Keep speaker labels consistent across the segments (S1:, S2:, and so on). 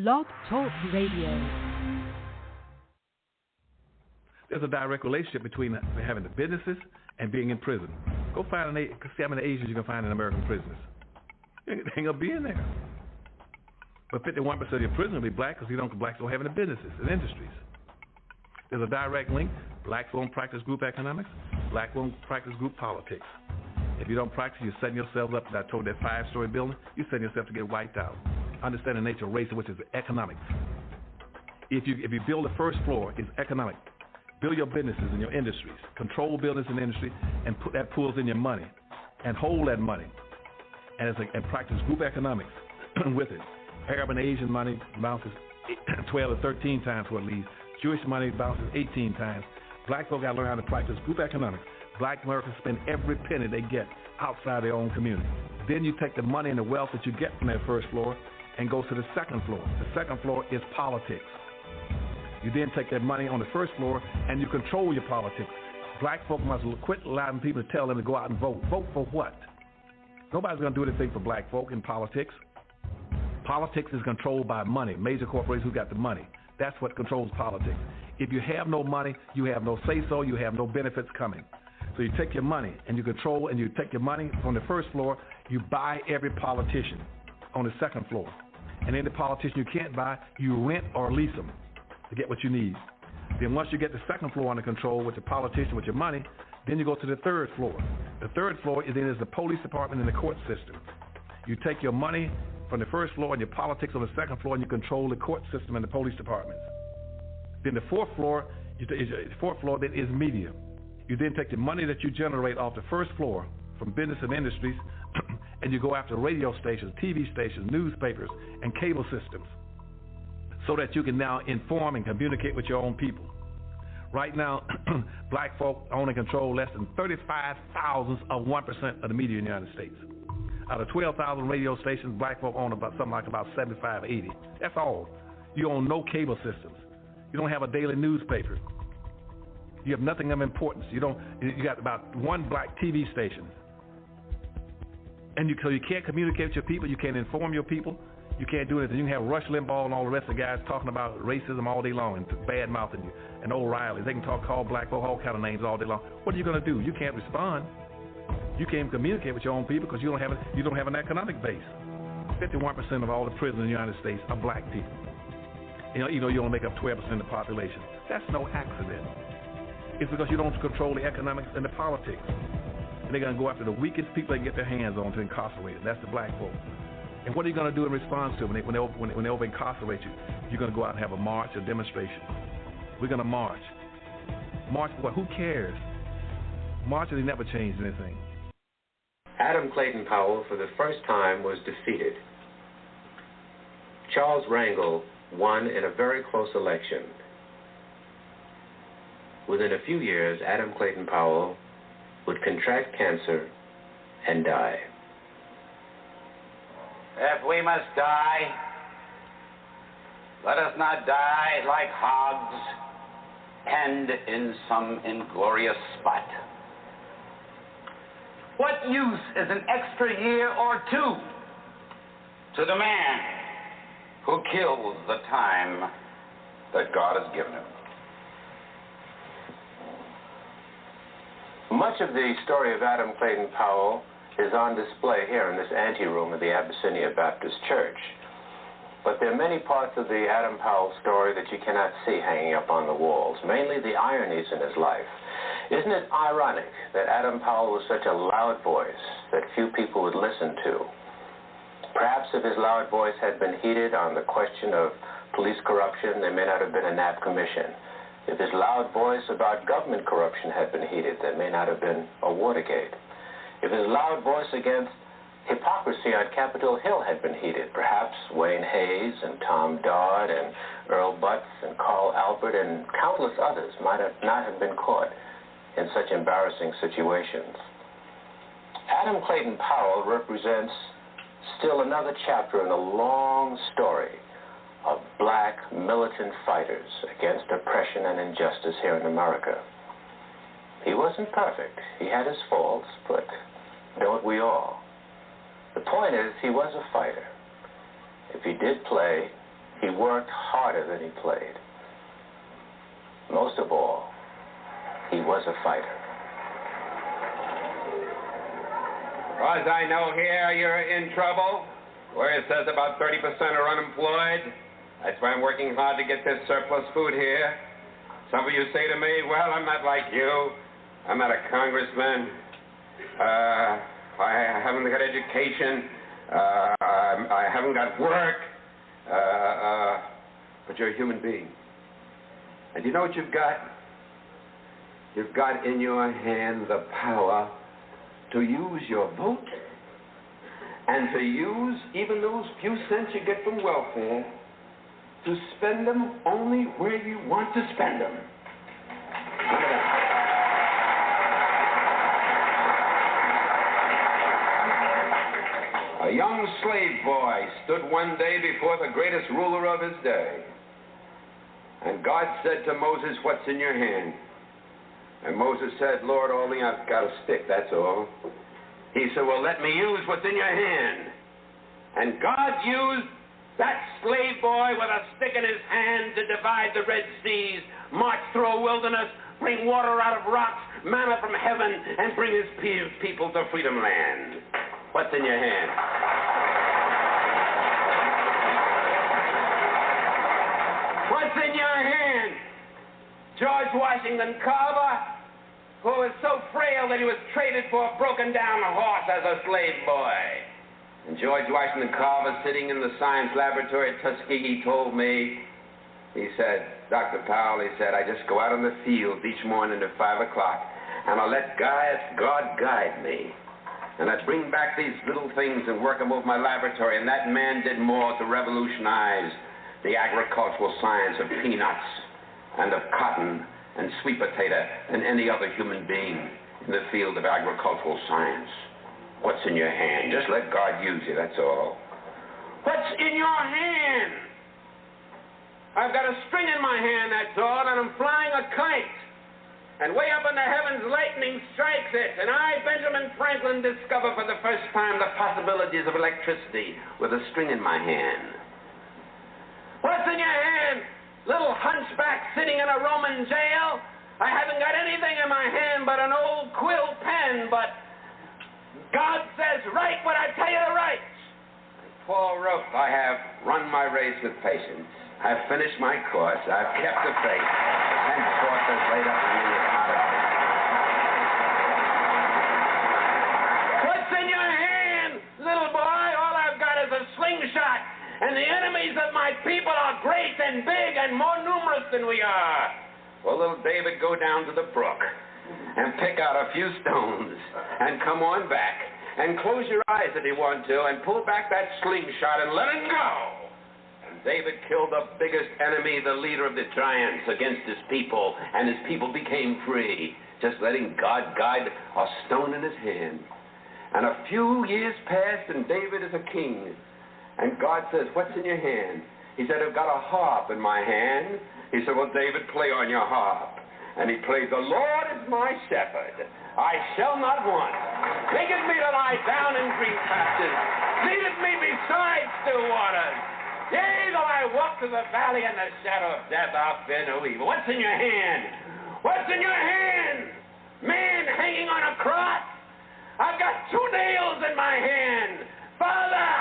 S1: Blog Talk Radio.
S2: There's a direct relationship between having the businesses and being in prison. Go find see how many Asians you can find in American prisons. They ain't gonna be in there. But 51% of your prisoners will be black because blacks don't have any businesses and industries. There's a direct link. Blacks won't practice group economics. Black won't practice group politics. If you don't practice, you're setting yourself up. I told that 5-story building, you're setting yourself to get wiped out. Understand the nature of race, which is economics. If you build the first floor, it's economic. Build your businesses and your industries. Control business and industry, and put that pools in your money, and hold that money, and practice group economics with it. Arab and Asian money bounces 12 or 13 times what it leaves. Jewish money bounces 18 times. Black folk got to learn how to practice group economics. Black Americans spend every penny they get outside their own community. Then you take the money and the wealth that you get from that first floor and go to the second floor. The second floor is politics. You then take that money on the first floor and you control your politics. Black folk must quit allowing people to tell them to go out and vote. Vote for what? Nobody's going to do anything for black folk in politics. Politics is controlled by money. Major corporations who got the money. That's what controls politics. If you have no money, you have no say-so, you have no benefits coming. So you take your money and you control, and you take your money from the first floor, you buy every politician on the second floor. And any politician you can't buy, you rent or lease them to get what you need. Then once you get the second floor under control with the politician, with your money, then you go to the third floor. The third floor is the police department and the court system. You take your money from the first floor and your politics on the second floor, and you control the court system and the police departments. Then the fourth floor then is media. You then take the money that you generate off the first floor from business and industries, and you go after radio stations, TV stations, newspapers, and cable systems, so that you can now inform and communicate with your own people. Right now, black folk own and control less than 35 thousandths of 1% of the media in the United States. Out of 12,000 radio stations, black folk own about 75, 80. That's all. You own no cable systems. You don't have a daily newspaper. You have nothing of importance. You got about one black TV station. And so you can't communicate with your people. You can't inform your people. You can't do anything. You can have Rush Limbaugh and all the rest of the guys talking about racism all day long and bad-mouthing you, and O'Reilly. They can call black folk all kind of names all day long. What are you going to do? You can't respond. You can't communicate with your own people because you don't have an economic base. 51% of all the prisoners in the United States are black people. You only make up 12% of the population. That's no accident. It's because you don't control the economics and the politics. And they're going to go after the weakest people they can get their hands on to incarcerate. That's the black folk. And what are you going to do in response to them when they over-incarcerate you? You're going to go out and have a march, a demonstration. We're going to march. March for what? Who cares? Marches, they never changed anything.
S3: Adam Clayton Powell, for the first time, was defeated. Charles Rangel won in a very close election. Within a few years, Adam Clayton Powell would contract cancer and die.
S4: If we must die, let us not die like hogs, penned in some inglorious spot. What use is an extra year or two to the man who kills the time that God has given him?
S3: Much of the story of Adam Clayton Powell is on display here in this anteroom of the Abyssinia Baptist Church. But there are many parts of the Adam Powell story that you cannot see hanging up on the walls, mainly the ironies in his life. Isn't it ironic that Adam Powell was such a loud voice that few people would listen to? Perhaps if his loud voice had been heated on the question of police corruption, there may not have been a Knapp Commission. If his loud voice about government corruption had been heated, there may not have been a Watergate. If his loud voice against hypocrisy on Capitol Hill had been heated, perhaps Wayne Hayes and Tom Dodd and Earl Butz and Carl Albert and countless others might not have been caught in such embarrassing situations. Adam Clayton Powell represents still another chapter in a long story of black militant fighters against oppression and injustice here in America. He wasn't perfect. He had his faults, but don't we all? The point is, he was a fighter. If he did play, he worked harder than he played. Most of all, he was a fighter.
S5: As I know here, you're in trouble. Where it says about 30% are unemployed. That's why I'm working hard to get this surplus food here. Some of you say to me, well, I'm not like you. I'm not a congressman. I haven't got education. I haven't got work. But you're a human being. And you know what you've got? You've got in your hand the power to use your vote and to use even those few cents you get from welfare to spend them only where you want to spend them. A young slave boy stood one day before the greatest ruler of his day. And God said to Moses, what's in your hand? And Moses said, Lord, only I've got a stick, that's all. He said, well, let me use what's in your hand. And God used that slave boy with a stick in his hand to divide the Red Seas, march through a wilderness, bring water out of rocks, manna from heaven, and bring his people to Freedom Land. What's in your hand? What's in your hand? George Washington Carver, who was so frail that he was traded for a broken-down horse as a slave boy. And George Washington Carver, sitting in the science laboratory at Tuskegee, told me, he said, Dr. Powell, he said, I just go out in the fields each morning at 5 o'clock, and I let God guide me. And I bring back these little things and work them over my laboratory, and that man did more to revolutionize the agricultural science of peanuts and of cotton and sweet potato than any other human being in the field of agricultural science. What's in your hand? Just let God use you, that's all. What's in your hand? I've got a string in my hand, that's all, and I'm flying a kite. And way up in the heavens, lightning strikes it. And I, Benjamin Franklin, discover for the first time the possibilities of electricity with a string in my hand. What's in your hand? Little hunchback sitting in a Roman jail? I haven't got anything in my hand but an old quill pen, but God says, write what I tell you to write. Paul wrote, I have run my race with patience. I've finished my course. I've kept the faith. Henceforth is laid up in me a pot of faith. What's in your hand, little boy? All I've got is a slingshot. And the enemies of my people are great and big and more numerous than we are. Well, little David, go down to the brook and pick out a few stones and come on back and close your eyes if you want to and pull back that slingshot and let it go. And David killed the biggest enemy, the leader of the giants, against his people, and his people became free, just letting God guide a stone in his hand. And a few years passed, and David is a king. And God says, what's in your hand? He said, I've got a harp in my hand. He said, well, David, play on your harp. And he played, the Lord is my shepherd. I shall not want. Maketh me to lie down in green pastures. Leadeth me beside still waters. Yea, though I walk through the valley in the shadow of death, I'll fear no evil. What's in your hand? What's in your hand? Man hanging on a cross. I've got 2 nails in my hand. Father,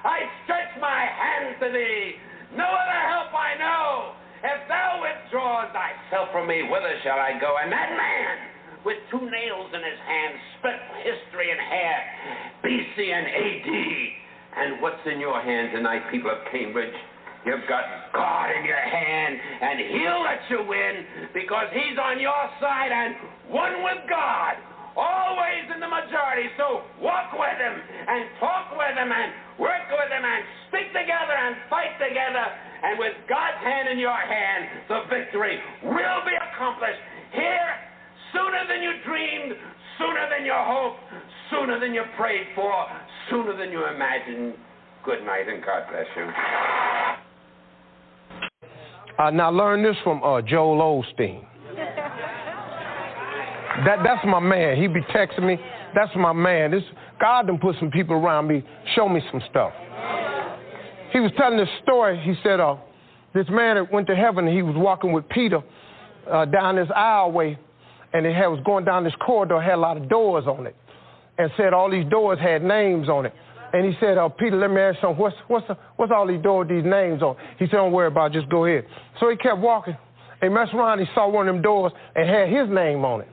S5: I stretch my hands to thee. No other help I know. If thou withdraws thyself from me, whither shall I go? And that man, with 2 nails in his hand, split history in half, BC and AD. And what's in your hand tonight, people of Cambridge? You've got God in your hand, and he'll let you win because he's on your side and one with God. Always in the majority, so walk with him and talk with him and work with him and stick together and fight together, and with God's hand in your hand, the victory will be accomplished here sooner than you dreamed, sooner than you hoped, sooner than you prayed for, sooner than you imagined. Good night and God bless you.
S6: Now learn this from Joel Osteen. That's my man. He be texting me. That's my man. God done put some people around me, show me some stuff. He was telling this story. He said, this man that went to heaven, he was walking with Peter down this aisleway, and it was going down this corridor, had a lot of doors on it, and said all these doors had names on it. And he said, Peter, let me ask you something. What's all these doors, these names on? He said, don't worry about it, just go ahead. So he kept walking. He messed around, he saw one of them doors and had his name on it.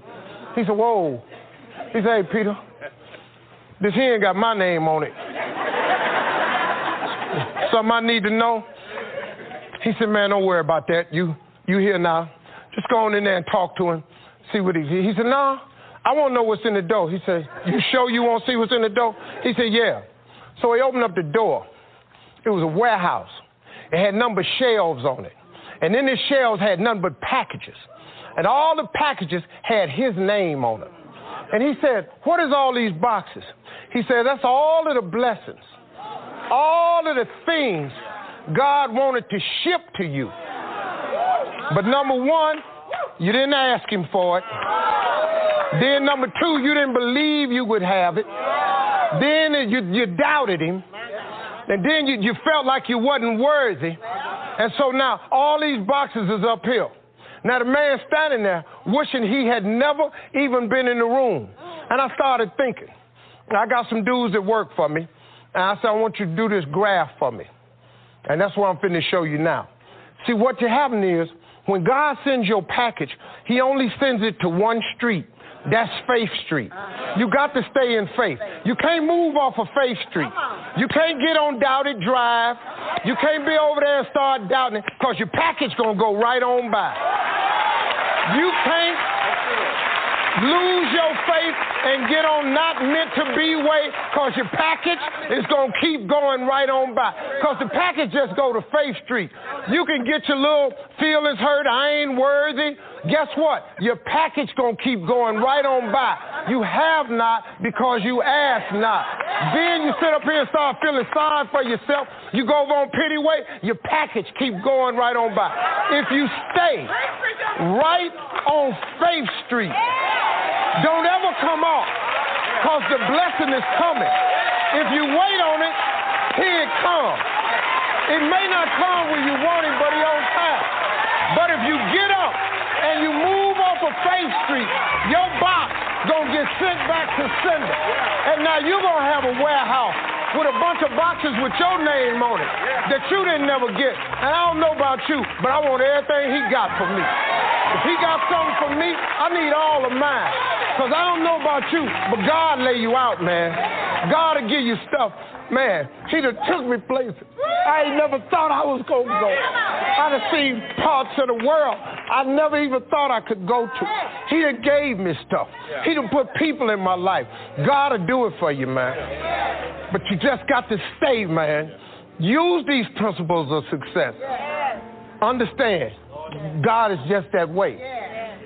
S6: He said, whoa. He said, hey, Peter, this here ain't got my name on it. Something I need to know? He said, man, don't worry about that. You here now. Just go on in there and talk to him, see what he said, no, I want to know what's in the door. He said, you sure you want to see what's in the door? He said, yeah. So he opened up the door. It was a warehouse. It had numbered shelves on it. And in the shelves had nothing but packages. And all the packages had his name on them. And he said, what is all these boxes? He said, that's all of the blessings, all of the things God wanted to ship to you. But number one, you didn't ask him for it. Then number two, you didn't believe you would have it. Then you doubted him. And then you felt like you wasn't worthy. And so now all these boxes is up here. Now the man standing there wishing he had never even been in the room. And I started thinking, I got some dudes that work for me. And I said, I want you to do this graph for me. And that's what I'm finna show you now. See, what happening is, when God sends your package, he only sends it to one street. That's Faith Street. You got to stay in faith. You can't move off of Faith Street. You can't get on Doubted Drive. You can't be over there and start doubting it, because your package going to go right on by. You can't lose your faith and get on not meant to be way, because your package is going to keep going right on by. Because the package just go to Faith Street. You can get your little feelings hurt, I ain't worthy. Guess what? Your package going to keep going right on by. You have not because you ask not. Then you sit up here and start feeling sorry for yourself. You go over on pity way, your package keep going right on by. If you stay right on Faith Street, don't ever come off, because the blessing is coming. If you wait on it, here it comes. It may not come when you want it, but it's on time. But if you get up and you move off of Faith Street, your box gonna get sent back to sender. And now you're gonna have a warehouse with a bunch of boxes with your name on it that you didn't never get. And I don't know about you, but I want everything he got for me. If he got something for me, I need all of mine. Because I don't know about you, but God lay you out, man. God will give you stuff. Man, he done took me places I ain't never thought I was going to go. I done seen parts of the world I never even thought I could go to. He done gave me stuff. He done put people in my life. God will do it for you, man. But you just got to stay, man. Use these principles of success. Understand, God is just that way.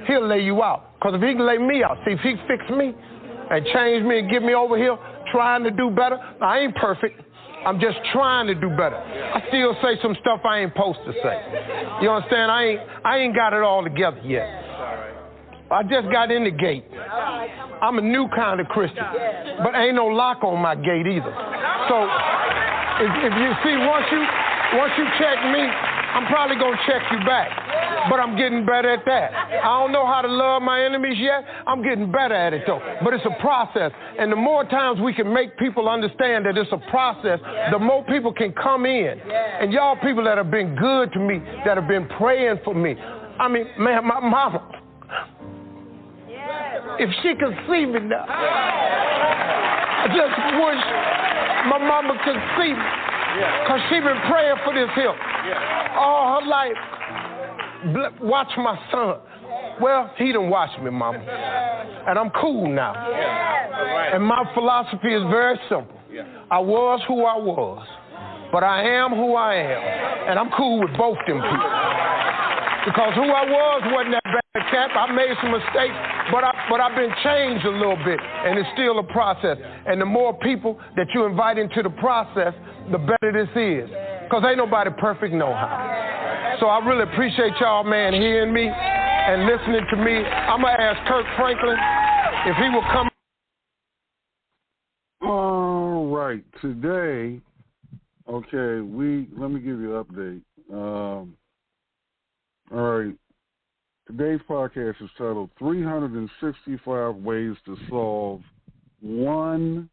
S6: He'll lay you out. Because if he can lay me out, see, if he fix me and change me and get me over here trying to do better, I ain't perfect. I'm just trying to do better. I still say some stuff I ain't supposed to say. You understand? I ain't got it all together yet. I just got in the gate. I'm a new kind of Christian, but ain't no lock on my gate either. So if you see, once you check me, I'm probably gonna check you back. But I'm getting better at that. I don't know how to love my enemies yet. I'm getting better at it, though. But it's a process. And the more times we can make people understand that it's a process, the more people can come in. And y'all people that have been good to me, that have been praying for me. I mean, man, my mama, if she could see me now, I just wish my mama could see me. Because she been praying for this here all her life. Watch my son. Well, he done watched me, mama. And I'm cool now. And my philosophy is very simple. I was who I was, but I am who I am. And I'm cool with both them people. Because who I was wasn't that bad cat. I made some mistakes, but I've been changed a little bit, and it's still a process. And the more people that you invite into the process, the better this is. Because ain't nobody perfect no how. So I really appreciate y'all, man, hearing me and listening to me. I'm going to ask Kirk Franklin if he will come.
S7: All right. Today, okay, let me give you an update. Today's podcast is titled 365 Ways to Solve One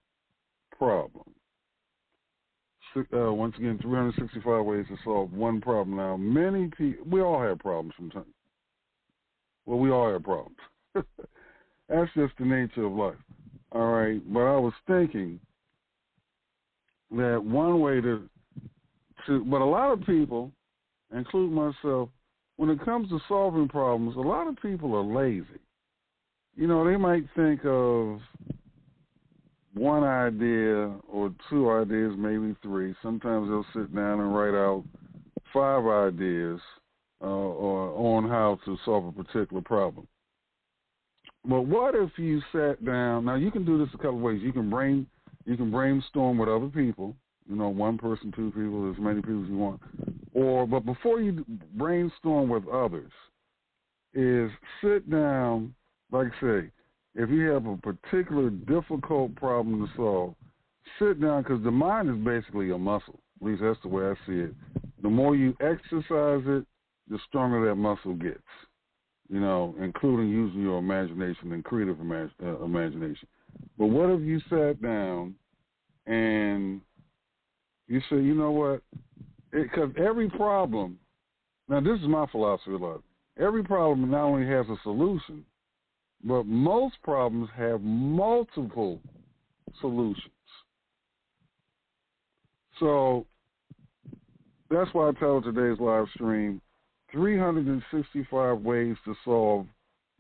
S7: Problem. Once again, 365 ways to solve one problem. Now, many people, we all have problems sometimes. Well, we all have problems. That's just the nature of life. All right, but I was thinking that one way but a lot of people, including myself, when it comes to solving problems, a lot of people are lazy. You know, they might think of one idea or two ideas, maybe three. Sometimes they'll sit down and write out 5 ideas or on how to solve a particular problem. But what if you sat down? Now, you can do this a couple of ways. You can brainstorm with other people. You know, 1 person, 2 people, as many people as you want. But before you brainstorm with others, is sit down, like I say, if you have a particular difficult problem to solve, sit down, because the mind is basically a muscle. At least that's the way I see it. The more you exercise it, the stronger that muscle gets, you know, including using your imagination and creative imagination. But what if you sat down and you say, you know what, because every problem, now this is my philosophy of life, every problem not only has a solution, but most problems have multiple solutions. So that's why I titled today's live stream, 365 Ways to Solve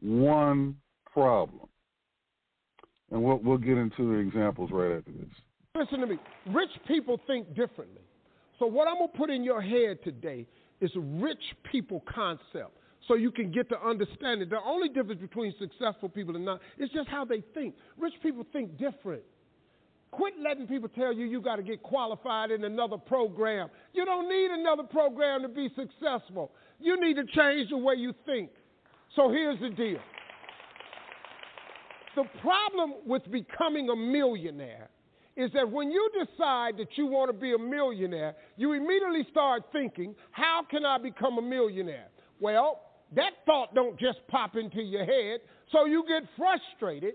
S7: One Problem. And we'll get into the examples right after this.
S6: Listen to me. Rich people think differently. So what I'm going to put in your head today is a rich people concept so you can get to understand it. The only difference between successful people and not is just how they think. Rich people think different. Quit letting people tell you got to get qualified in another program. You don't need another program to be successful. You need to change the way you think. So here's the deal. The problem with becoming a millionaire is that when you decide that you want to be a millionaire, you immediately start thinking, how can I become a millionaire? Well, that thought don't just pop into your head, so you get frustrated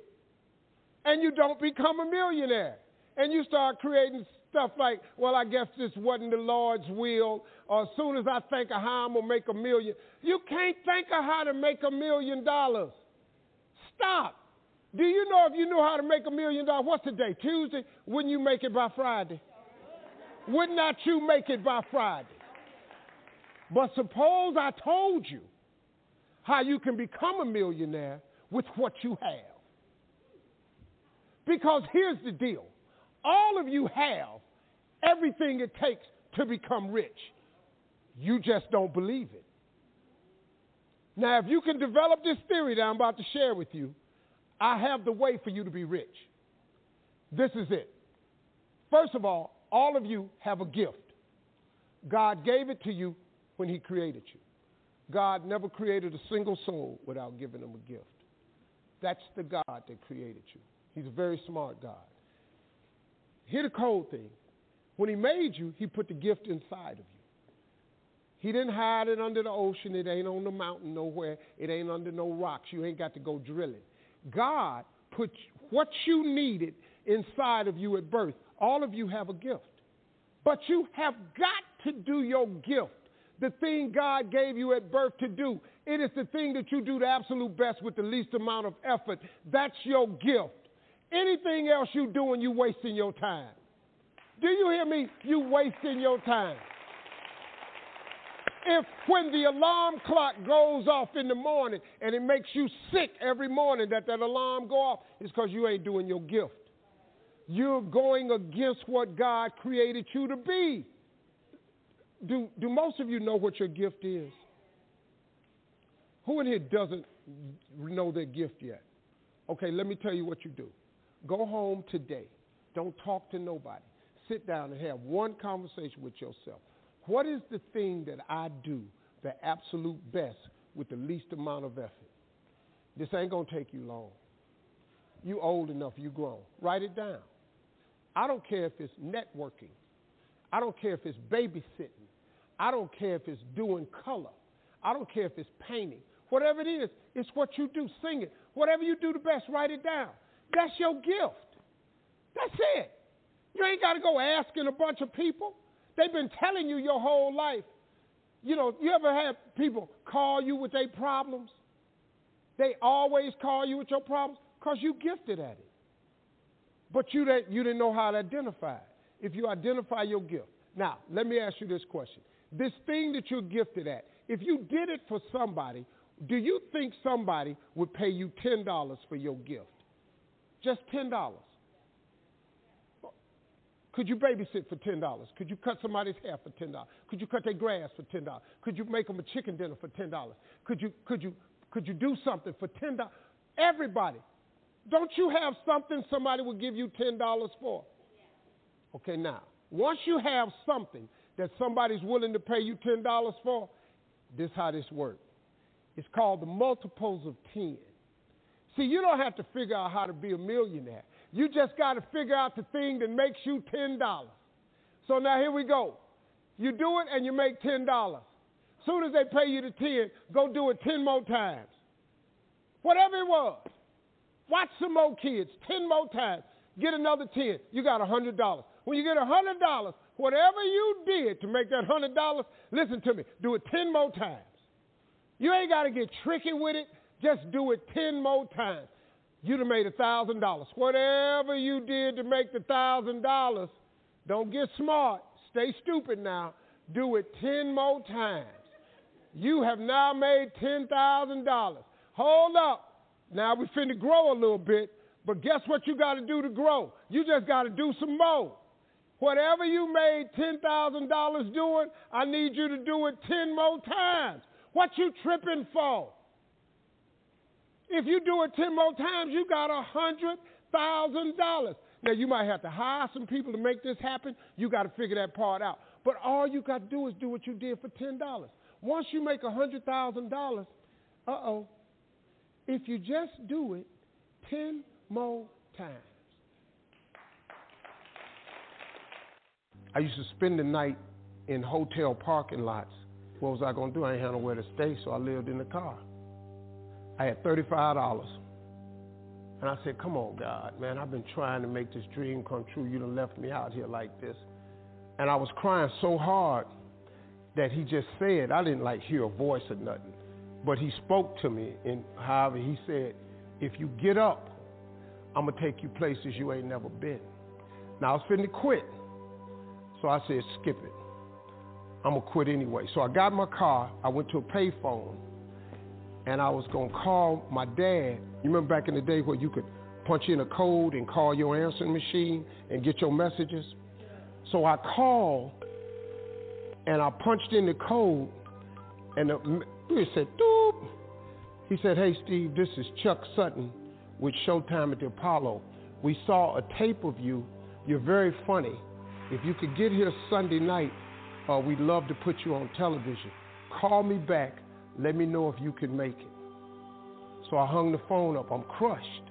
S6: and you don't become a millionaire. And you start creating stuff like, well, I guess this wasn't the Lord's will, or as soon as I think of how I'm going to make $1 million. You can't think of how to make $1 million. Stop. Do you know if you knew how to make $1 million, what's the day? Tuesday? Wouldn't you make it by Friday? Would not you make it by Friday? But suppose I told you how you can become a millionaire with what you have. Because here's the deal. All of you have everything it takes to become rich. You just don't believe it. Now, if you can develop this theory that I'm about to share with you, I have the way for you to be rich. This is it. First of all of you have a gift. God gave it to you when he created you. God never created a single soul without giving them a gift. That's the God that created you. He's a very smart God. Here's the cold thing. When he made you, he put the gift inside of you. He didn't hide it under the ocean. It ain't on the mountain nowhere. It ain't under no rocks. You ain't got to go drilling. God put what you needed inside of you at birth. All of you have a gift. But you have got to do your gift, the thing God gave you at birth to do. It is the thing that you do the absolute best with the least amount of effort. That's your gift. Anything else you doing, you wasting your time. Do you hear me? You wasting your time. If when the alarm clock goes off in the morning and it makes you sick every morning that alarm go off, it's because you ain't doing your gift. You're going against what God created you to be. Do most of you know what your gift is? Who in here doesn't know their gift yet? Okay, let me tell you what you do. Go home today. Don't talk to nobody. Sit down and have one conversation with yourself. What is the thing that I do the absolute best with the least amount of effort? This ain't going to take you long. You old enough, you grown. Write it down. I don't care if it's networking. I don't care if it's babysitting. I don't care if it's doing color. I don't care if it's painting. Whatever it is, it's what you do. Sing it. Whatever you do the best, write it down. That's your gift. That's it. You ain't got to go asking a bunch of people. They've been telling you your whole life. You know, you ever had people call you with their problems? They always call you with your problems because you gifted at it. But you didn't know how to identify it. If you identify your gift. Now, let me ask you this question. This thing that you're gifted at, if you did it for somebody, do you think somebody would pay you $10 for your gift? Just $10. Could you babysit for $10? Could you cut somebody's hair for $10? Could you cut their grass for $10? Could you make them a chicken dinner for $10? Could you do something for $10? Everybody. Don't you have something somebody would give you $10 for? Okay, now, once you have something that somebody's willing to pay you $10 for, this is how this works. It's called the multiples of 10. See, you don't have to figure out how to be a millionaire. You just got to figure out the thing that makes you $10. So now here we go. You do it and you make $10. Soon as they pay you the 10, go do it 10 more times. Whatever it was. Watch some more kids 10 more times. Get another 10. You got $100. When you get $100, whatever you did to make that $100, listen to me, do it 10 more times. You ain't got to get tricky with it. Just do it 10 more times. You'd have made $1,000. Whatever you did to make the $1,000, don't get smart. Stay stupid now. Do it 10 more times. You have now made $10,000. Hold up. Now we finna grow a little bit, but guess what you got to do to grow? You just got to do some more. Whatever you made $10,000 doing, I need you to do it 10 more times. What you tripping for? If you do it 10 more times, you got $100,000. Now, you might have to hire some people to make this happen. You got to figure that part out. But all you got to do is do what you did for $10. Once you make $100,000, if you just do it 10 more times. I used to spend the night in hotel parking lots. What was I going to do? I ain't had nowhere to stay, so I lived in the car. I had $35. And I said, come on, God, man, I've been trying to make this dream come true. You done left me out here like this. And I was crying so hard that he just said, I didn't like hear a voice or nothing, but he spoke to me. And however, he said, if you get up, I'm going to take you places you ain't never been. Now, I was finna quit. So I said, skip it. I'm going to quit anyway. So I got in my car. I went to a payphone. And I was going to call my dad. You remember back in the day where you could punch in a code and call your answering machine and get your messages? So I called, and I punched in the code, and it said, doop. He said, hey, Steve, this is Chuck Sutton with Showtime at the Apollo. We saw a tape of you. You're very funny. If you could get here Sunday night, we'd love to put you on television. Call me back. Let me know if you can make it. So I hung the phone up. I'm crushed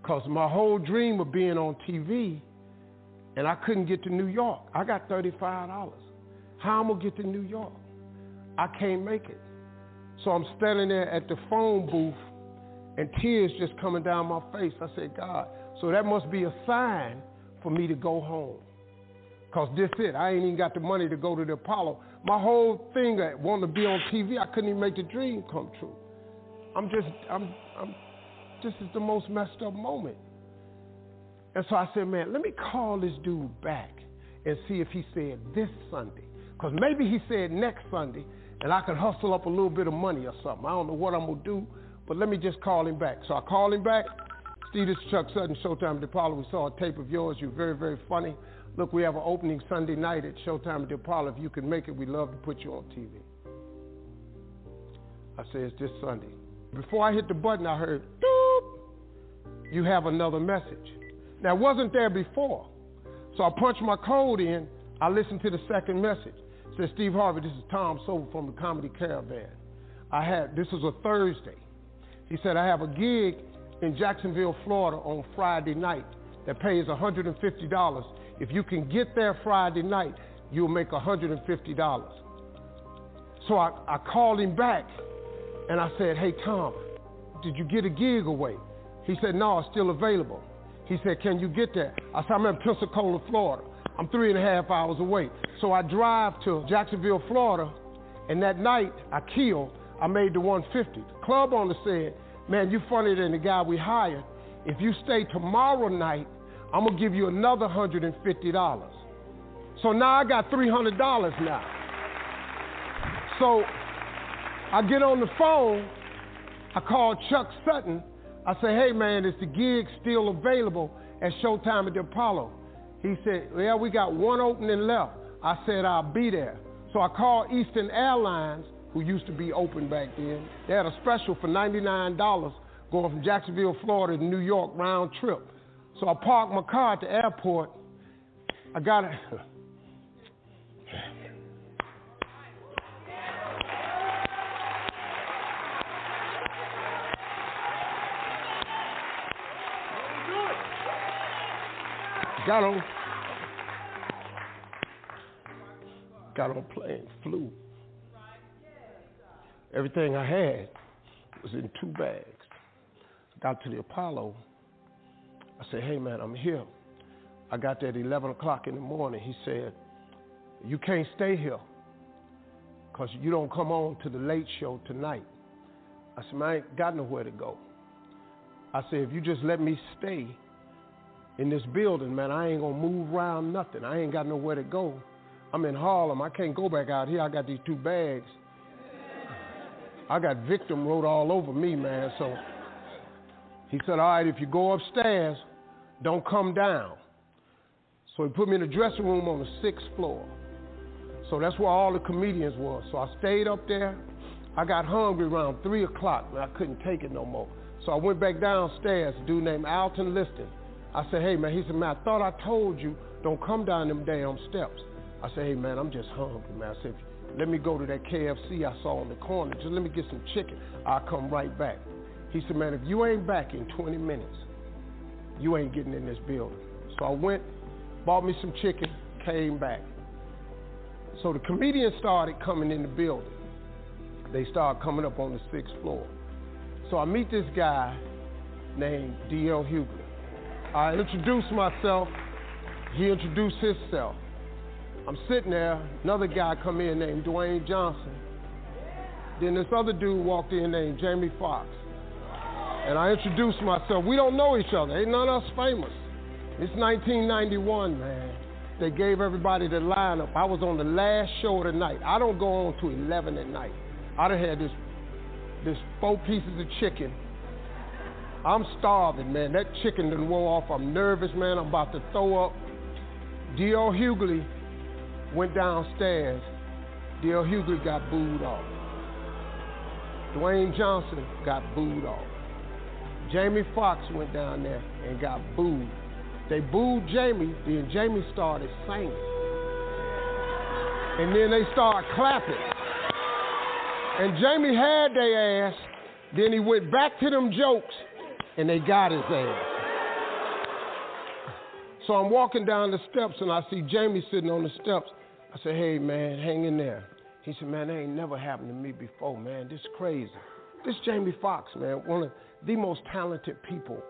S6: because my whole dream of being on TV, and I couldn't get to New York. I got $35. How am I going to get to New York? I can't make it. So I'm standing there at the phone booth, and tears just coming down my face. I said, God, so that must be a sign for me to go home. Because this it. I ain't even got the money to go to the Apollo. My whole thing at wanting to be on TV, I couldn't even make the dream come true. This is the most messed up moment. And so I said, man, let me call this dude back and see if he said this Sunday. Because maybe he said next Sunday, and I could hustle up a little bit of money or something. I don't know what I'm going to do, but let me just call him back. So I called him back. Steve, this is Chuck Sutton, Showtime at the Apollo. We saw a tape of yours. You're very, very funny. Look, we have an opening Sunday night at Showtime at the Apollo. If you can make it, we'd love to put you on TV. I said, it's this Sunday. Before I hit the button, I heard, doop, you have another message. Now, it wasn't there before. So I punched my code in. I listened to the second message. It said, Steve Harvey, this is Tom Sober from the Comedy Caravan. This was a Thursday. He said, I have a gig in Jacksonville, Florida on Friday night that pays $150. If you can get there Friday night, you'll make $150. So I called him back, And I said, hey, Tom, did you get a gig away? He said, no, it's still available. He said, can you get there? I said, I'm in Pensacola, Florida. I'm 3.5 hours away. So I drive to Jacksonville, Florida, and that night I made the 150. The club owner said, man, you funnier than the guy we hired. If you stay tomorrow night, I'm gonna give you another $150. So now I got $300 now. So I get on the phone, I call Chuck Sutton. I say, hey man, is the gig still available at Showtime at the Apollo? He said, well, we got one opening left. I said, I'll be there. So I called Eastern Airlines, who used to be open back then. They had a special for $99 going from Jacksonville, Florida to New York round trip. So I parked my car at the airport. I got it. Got on plane, flew. Everything I had was in 2 bags. Got to the Apollo. I said, hey man, I'm here. I got there at 11 o'clock in the morning. He said, you can't stay here because you don't come on to the late show tonight. I said, man, I ain't got nowhere to go. I said, if you just let me stay in this building, man, I ain't gonna move around nothing. I ain't got nowhere to go. I'm in Harlem. I can't go back out here. I got these 2 bags. I got victim wrote all over me, man. So he said, all right, if you go upstairs, don't come down. So he put me in the dressing room on the 6th floor. So that's where all the comedians were. So I stayed up there. I got hungry around 3 o'clock, and I couldn't take it no more. So I went back downstairs, a dude named Alton Liston. I said, hey, man, he said, man, I thought I told you, don't come down them damn steps. I said, hey, man, I'm just hungry, man. I said, let me go to that KFC I saw on the corner. Just let me get some chicken. I'll come right back. He said, man, if you ain't back in 20 minutes, you ain't getting in this building. So I went, bought me some chicken, came back. So the comedians started coming in the building. They started coming up on the 6th floor. So I meet this guy named D.L. Hughley. I introduced myself. He introduced himself. I'm sitting there, another guy come in named Dwayne Johnson. Then this other dude walked in named Jamie Foxx. And I introduced myself. We don't know each other. Ain't none of us famous. It's 1991, man. They gave everybody the lineup. I was on the last show of the night. I don't go on to 11 at night. I done had this 4 pieces of chicken. I'm starving, man. That chicken done wore off. I'm nervous, man. I'm about to throw up. D.L. Hughley went downstairs. D.L. Hughley got booed off. Dwayne Johnson got booed off. Jamie Foxx went down there and got booed. They booed Jamie, then Jamie started singing. And then they started clapping. And Jamie had their ass, then he went back to them jokes, and they got his ass. So I'm walking down the steps, and I see Jamie sitting on the steps. I said, hey, man, hang in there. He said, man, that ain't never happened to me before, man. This is crazy. This Jamie Foxx, man, one of the most talented people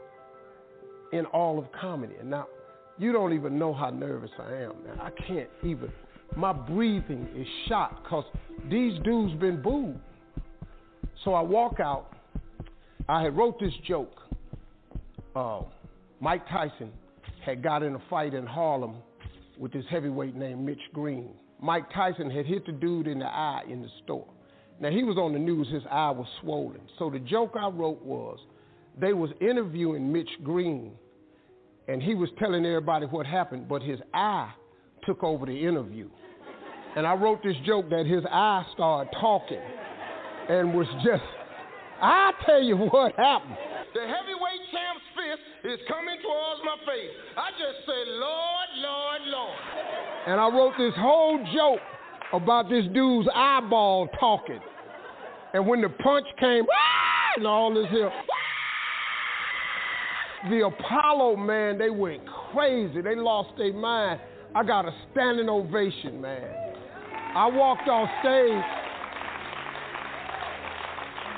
S6: in all of comedy. And now, you don't even know how nervous I am, man. I can't even. My breathing is shot because these dudes been booed. So I walk out. I had wrote this joke. Mike Tyson had got in a fight in Harlem with this heavyweight named Mitch Green. Mike Tyson had hit the dude in the eye in the store. Now, he was on the news. His eye was swollen. So the joke I wrote was, they was interviewing Mitch Green, and he was telling everybody what happened, but his eye took over the interview. And I wrote this joke that his eye started talking and was just, I tell you what happened. The heavyweight champ's fist is coming towards my face. I just said, Lord, Lord, Lord. And I wrote this whole joke about this dude's eyeball talking. And when the punch came, and all this here, the Apollo, man, they went crazy. They lost their mind. I got a standing ovation, man. I walked off stage.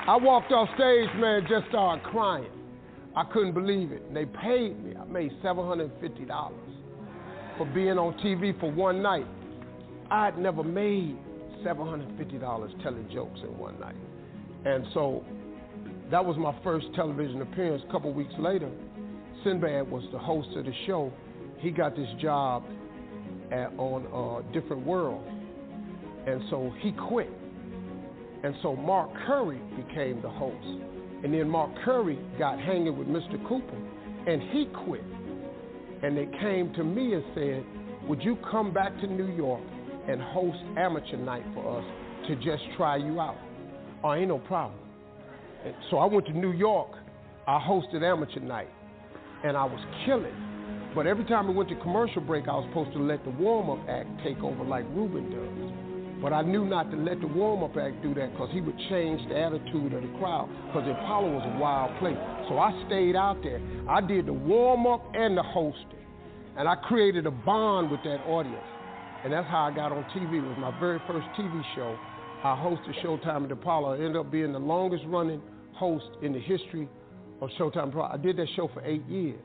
S6: I walked off stage, man, just started crying. I couldn't believe it. And they paid me. I made $750 for being on TV for one night. I had never made $750 telling jokes in one night. And so that was my first television appearance. A couple weeks later, Sinbad was the host of the show. He got this job on Different World. And so he quit. And so Mark Curry became the host. And then Mark Curry got hanging with Mr. Cooper, and he quit. And they came to me and said, would you come back to New York and host amateur night for us to just try you out? Oh, ain't no problem. And so I went to New York. I hosted amateur night, and I was killing. But every time we went to commercial break, I was supposed to let the warm-up act take over like Ruben does. But I knew not to let the warm-up act do that because he would change the attitude of the crowd because the Apollo was a wild place. So I stayed out there. I did the warm-up and the hosting. And I created a bond with that audience. And that's how I got on TV. It was my very first TV show. I hosted Showtime at the Apollo. I ended up being the longest-running host in the history of Showtime Apollo. I did that show for 8 years.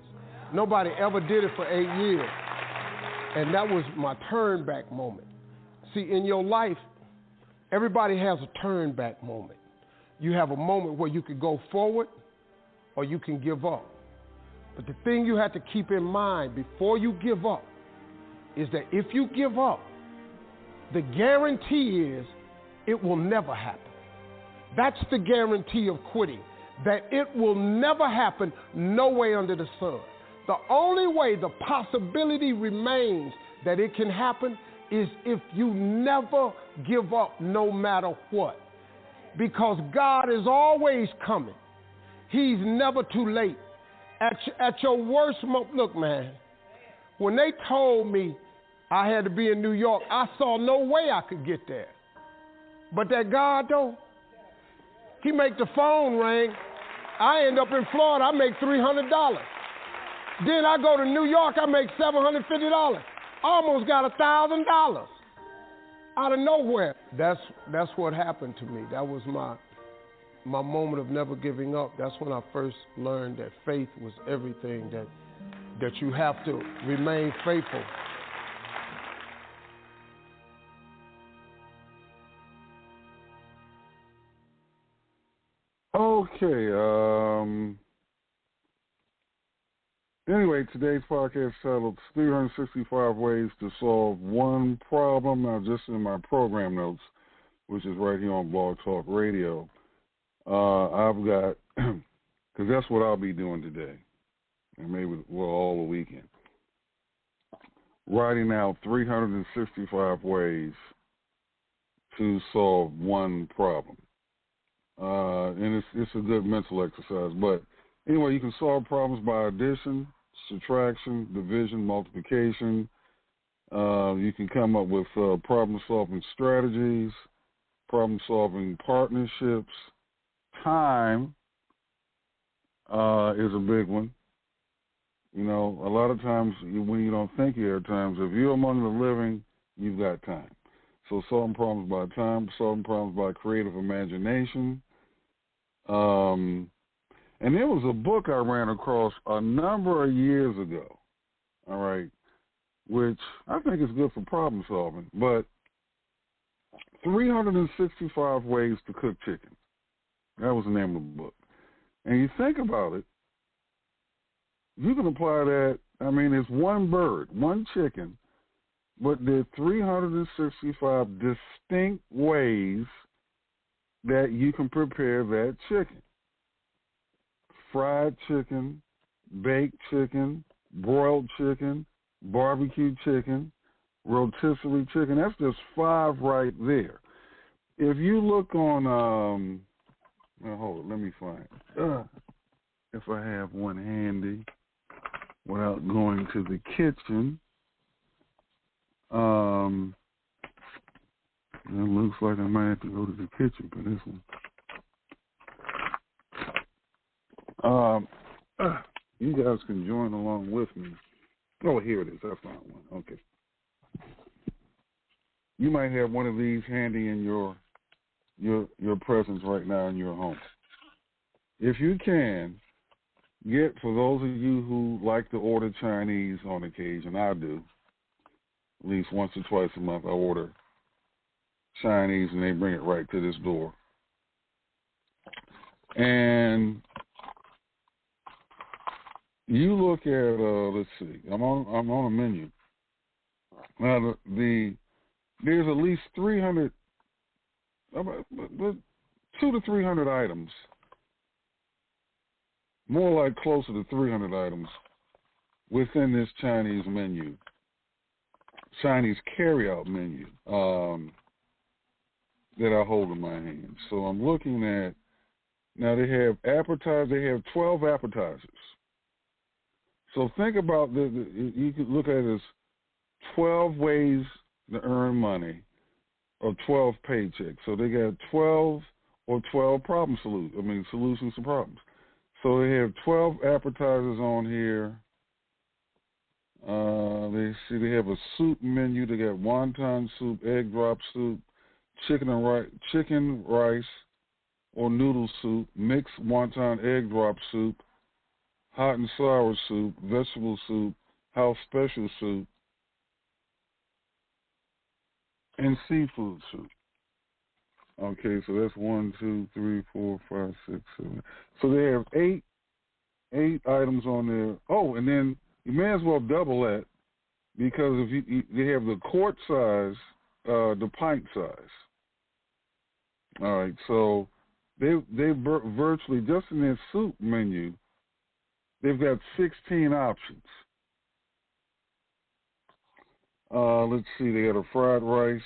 S6: Nobody ever did it for 8 years. And that was my turn-back moment. See, in your life, everybody has a turn-back moment. You have a moment where you can go forward or you can give up. But the thing you have to keep in mind before you give up is that if you give up, the guarantee is it will never happen. That's the guarantee of quitting, that it will never happen no way under the sun. The only way the possibility remains that it can happen is if you never give up no matter what. Because God is always coming. He's never too late. At your worst moment, look, man, when they told me I had to be in New York, I saw no way I could get there. But that God, though, he make the phone ring. I end up in Florida, I make $300. Then I go to New York, I make $750. Almost got $1,000 out of nowhere. That's what happened to me. That was my moment of never giving up. That's when I first learned that faith was everything, that you have to remain faithful.
S7: Okay. Anyway, today's podcast titled 365 Ways to Solve One Problem. Now, just in my program notes, which is right here on Blog Talk Radio, I've got, because that's what I'll be doing today, and maybe all the weekend, writing out 365 ways to solve one problem. And it's a good mental exercise. But anyway, you can solve problems by addition, subtraction, division, multiplication. You can come up with problem-solving strategies, problem-solving partnerships. Time is a big one. You know, a lot of times when you don't think you have time, if you're among the living, you've got time. So solving problems by time, solving problems by creative imagination. And there was a book I ran across a number of years ago, all right, which I think is good for problem solving, but 365 Ways to Cook Chicken. That was the name of the book. And you think about it, you can apply that, I mean, it's one bird, one chicken, but there are 365 distinct ways that you can prepare that chicken. Fried chicken, baked chicken, broiled chicken, barbecue chicken, rotisserie chicken. That's just 5 right there. If you look on, hold on, let me find if I have one handy without going to the kitchen. It looks like I might have to go to the kitchen for this one. You guys can join along with me. Oh, here it is. I found one. Okay. You might have one of these handy in your presence right now in your home. if you can, get, for those of you who like to order Chinese on occasion, I do, at least once or twice a month, I order Chinese and they bring it right to this door. And you look at, let's see, I'm on a menu. Now, there's at least 300, about 200 to 300 items, more like closer to 300 items within this Chinese menu, Chinese carry-out menu that I hold in my hand. So I'm looking at, now they have appetizers, they have 12 appetizers. So think about, you could look at it as 12 ways to earn money or 12 paychecks. So they got 12 or 12 solutions to problems. So they have 12 appetizers on here. They have a soup menu. They got wonton soup, egg drop soup, chicken rice or noodle soup, mixed wonton egg drop soup, hot and sour soup, vegetable soup, house special soup, and seafood soup. Okay, so that's 1, 2, 3, 4, 5, 6, 7. So they have eight items on there. Oh, and then you may as well double that, because if they have the quart size, the pint size. All right, so they virtually, just in their soup menu, they've got 16 options. Let's see, they got a fried rice,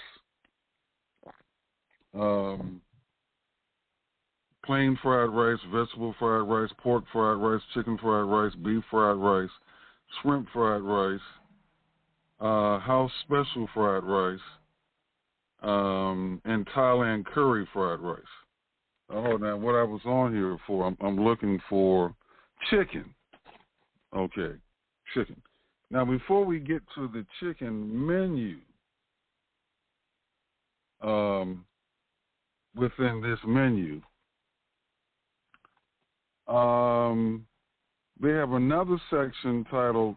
S7: plain fried rice, vegetable fried rice, pork fried rice, chicken fried rice, beef fried rice, shrimp fried rice, house special fried rice, and Thailand curry fried rice. Oh, now what I was on here for, I'm looking for chicken. Okay, chicken. Now, before we get to the chicken menu, within this menu, they have another section titled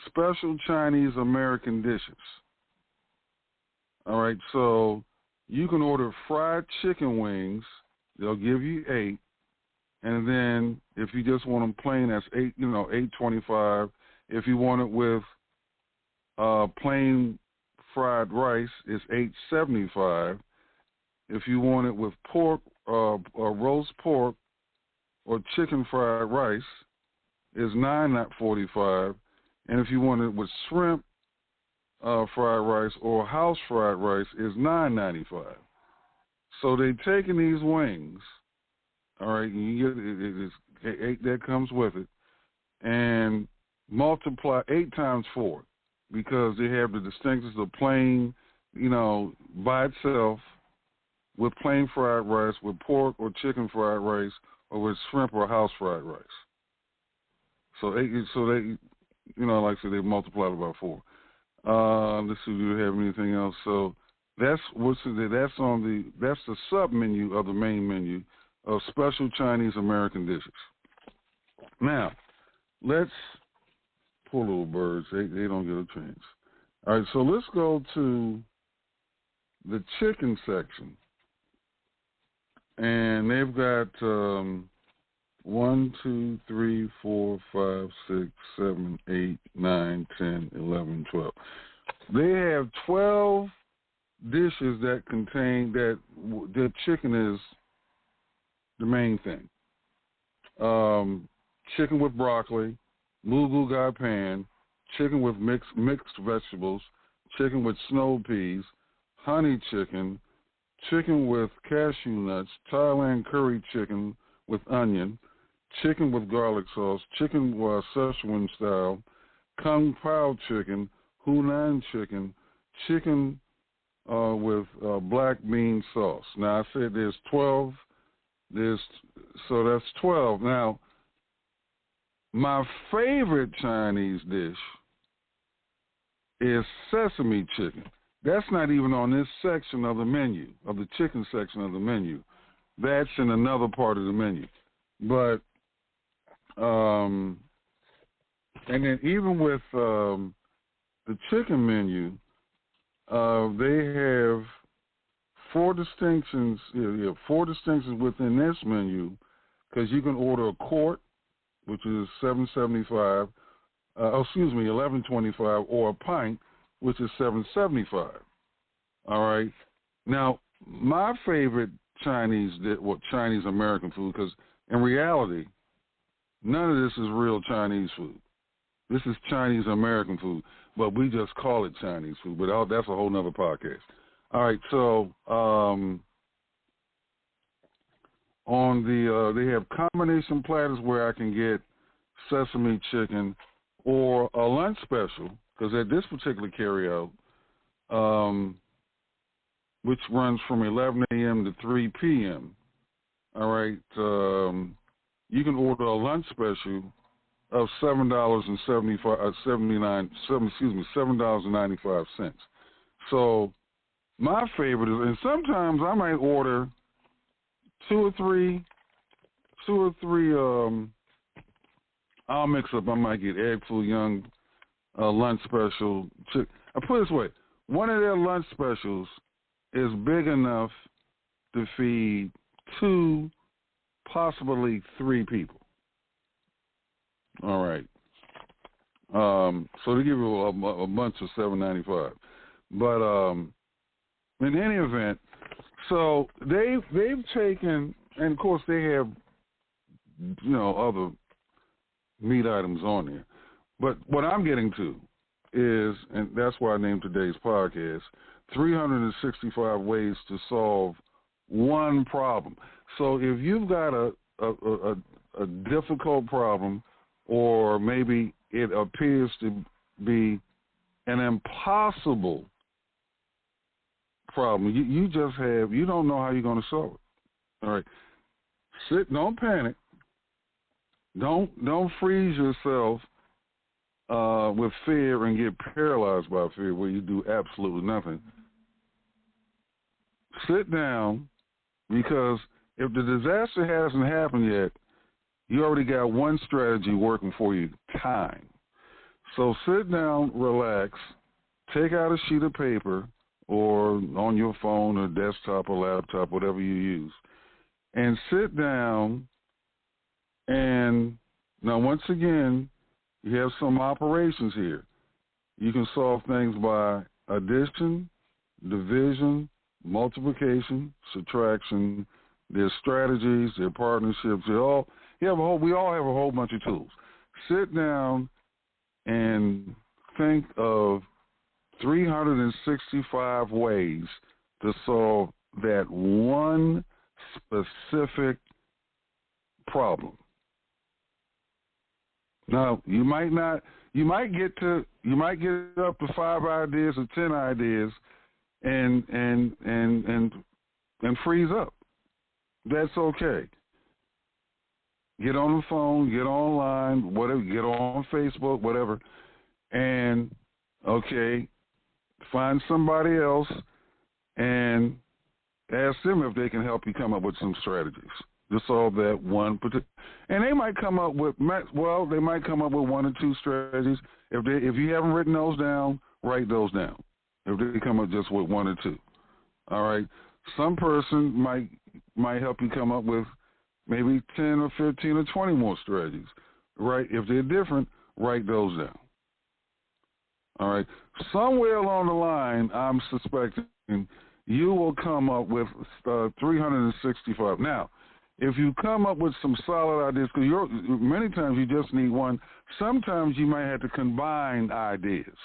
S7: Special Chinese American Dishes. All right, so you can order fried chicken wings. They'll give you 8. And then if you just want them plain, that's $8.25. If you want it with plain fried rice, it's $8.75. If you want it with pork, or roast pork, or chicken fried rice, it's $9.45. And if you want it with shrimp fried rice or house fried rice, it's $9.95. So they're taking these wings, all right, and you get it's 8 that comes with it, and multiply 8 times 4, because they have the distinctions of plain, by itself, with plain fried rice, with pork or chicken fried rice, or with shrimp or house fried rice. So they, like I said, they multiplied it by 4. Let's see, do we have anything else? So that's the sub menu of the main menu of Special Chinese American Dishes. Now, let's poor little birds, they don't get a chance. All right, so let's go to the chicken section. And they've got 1, 2, 3, 4, 5, 6, 7, 8, 9, 10, 11, 12. They have 12 dishes that contain that the chicken is the main thing. Chicken with broccoli, mugu gai pan, chicken with mixed vegetables, chicken with snow peas, honey chicken, chicken with cashew nuts, Thailand curry chicken with onion, chicken with garlic sauce, chicken Szechuan style, Kung Pao chicken, Hunan chicken, chicken with black bean sauce. Now, I said there's 12. So that's 12. Now, my favorite Chinese dish is sesame chicken. That's not even on this section of the menu, of the chicken section of the menu. That's in another part of the menu. But and then even with the chicken menu, they have four distinctions. Yeah, four distinctions within this menu, because you can order a quart, which is $7.75. $11.25, or a pint, which is $7.75. All right. Now, my favorite Chinese American food, because in reality, none of this is real Chinese food. This is Chinese American food, but we just call it Chinese food. But that's a whole nother podcast. All right. So on the they have combination platters where I can get sesame chicken, or a lunch special, because at this particular carryout, which runs from 11 a.m. to 3 p.m., all right, you can order a lunch special of $7.95. So my favorite is, and sometimes I might order two or three. I'll mix up. I might get egg foo young lunch special. I put it this way: one of their lunch specials is big enough to feed 2, possibly 3 people. All right. So they give you a bunch of $7.95. But in any event, so they've taken, and of course they have, other meat items on there. But what I'm getting to is, and that's why I named today's podcast, 365 ways to solve one problem. So if you've got a difficult problem, or maybe it appears to be an impossible problem, you don't know how you're going to solve it. All right. Don't panic. Don't freeze yourself with fear and get paralyzed by fear where you do absolutely nothing. Sit down, because if the disaster hasn't happened yet, you already got one strategy working for you: time. So sit down, relax, take out a sheet of paper, or on your phone or desktop or laptop, whatever you use, and sit down. And now, once again, you have some operations here. You can solve things by addition, division, multiplication, subtraction. There's strategies, there's partnerships. We all have a whole bunch of tools. Sit down and think of 365 ways to solve that one specific problem. Now, you might get up to 5 ideas or 10 ideas and freeze up. That's okay. Get on the phone, get online, whatever, get on Facebook, whatever, and find somebody else and ask them if they can help you come up with some strategies to solve that one particular. And they might come up with 1 or 2 strategies. If you haven't written those down, write those down. If they come up just with 1 or 2, all right. Some person might help you come up with maybe 10 or 15 or 20 more strategies, right? If they're different, write those down. All right. Somewhere along the line, I'm suspecting you will come up with 365. Now, if you come up with some solid ideas, because many times you just need one. Sometimes you might have to combine ideas.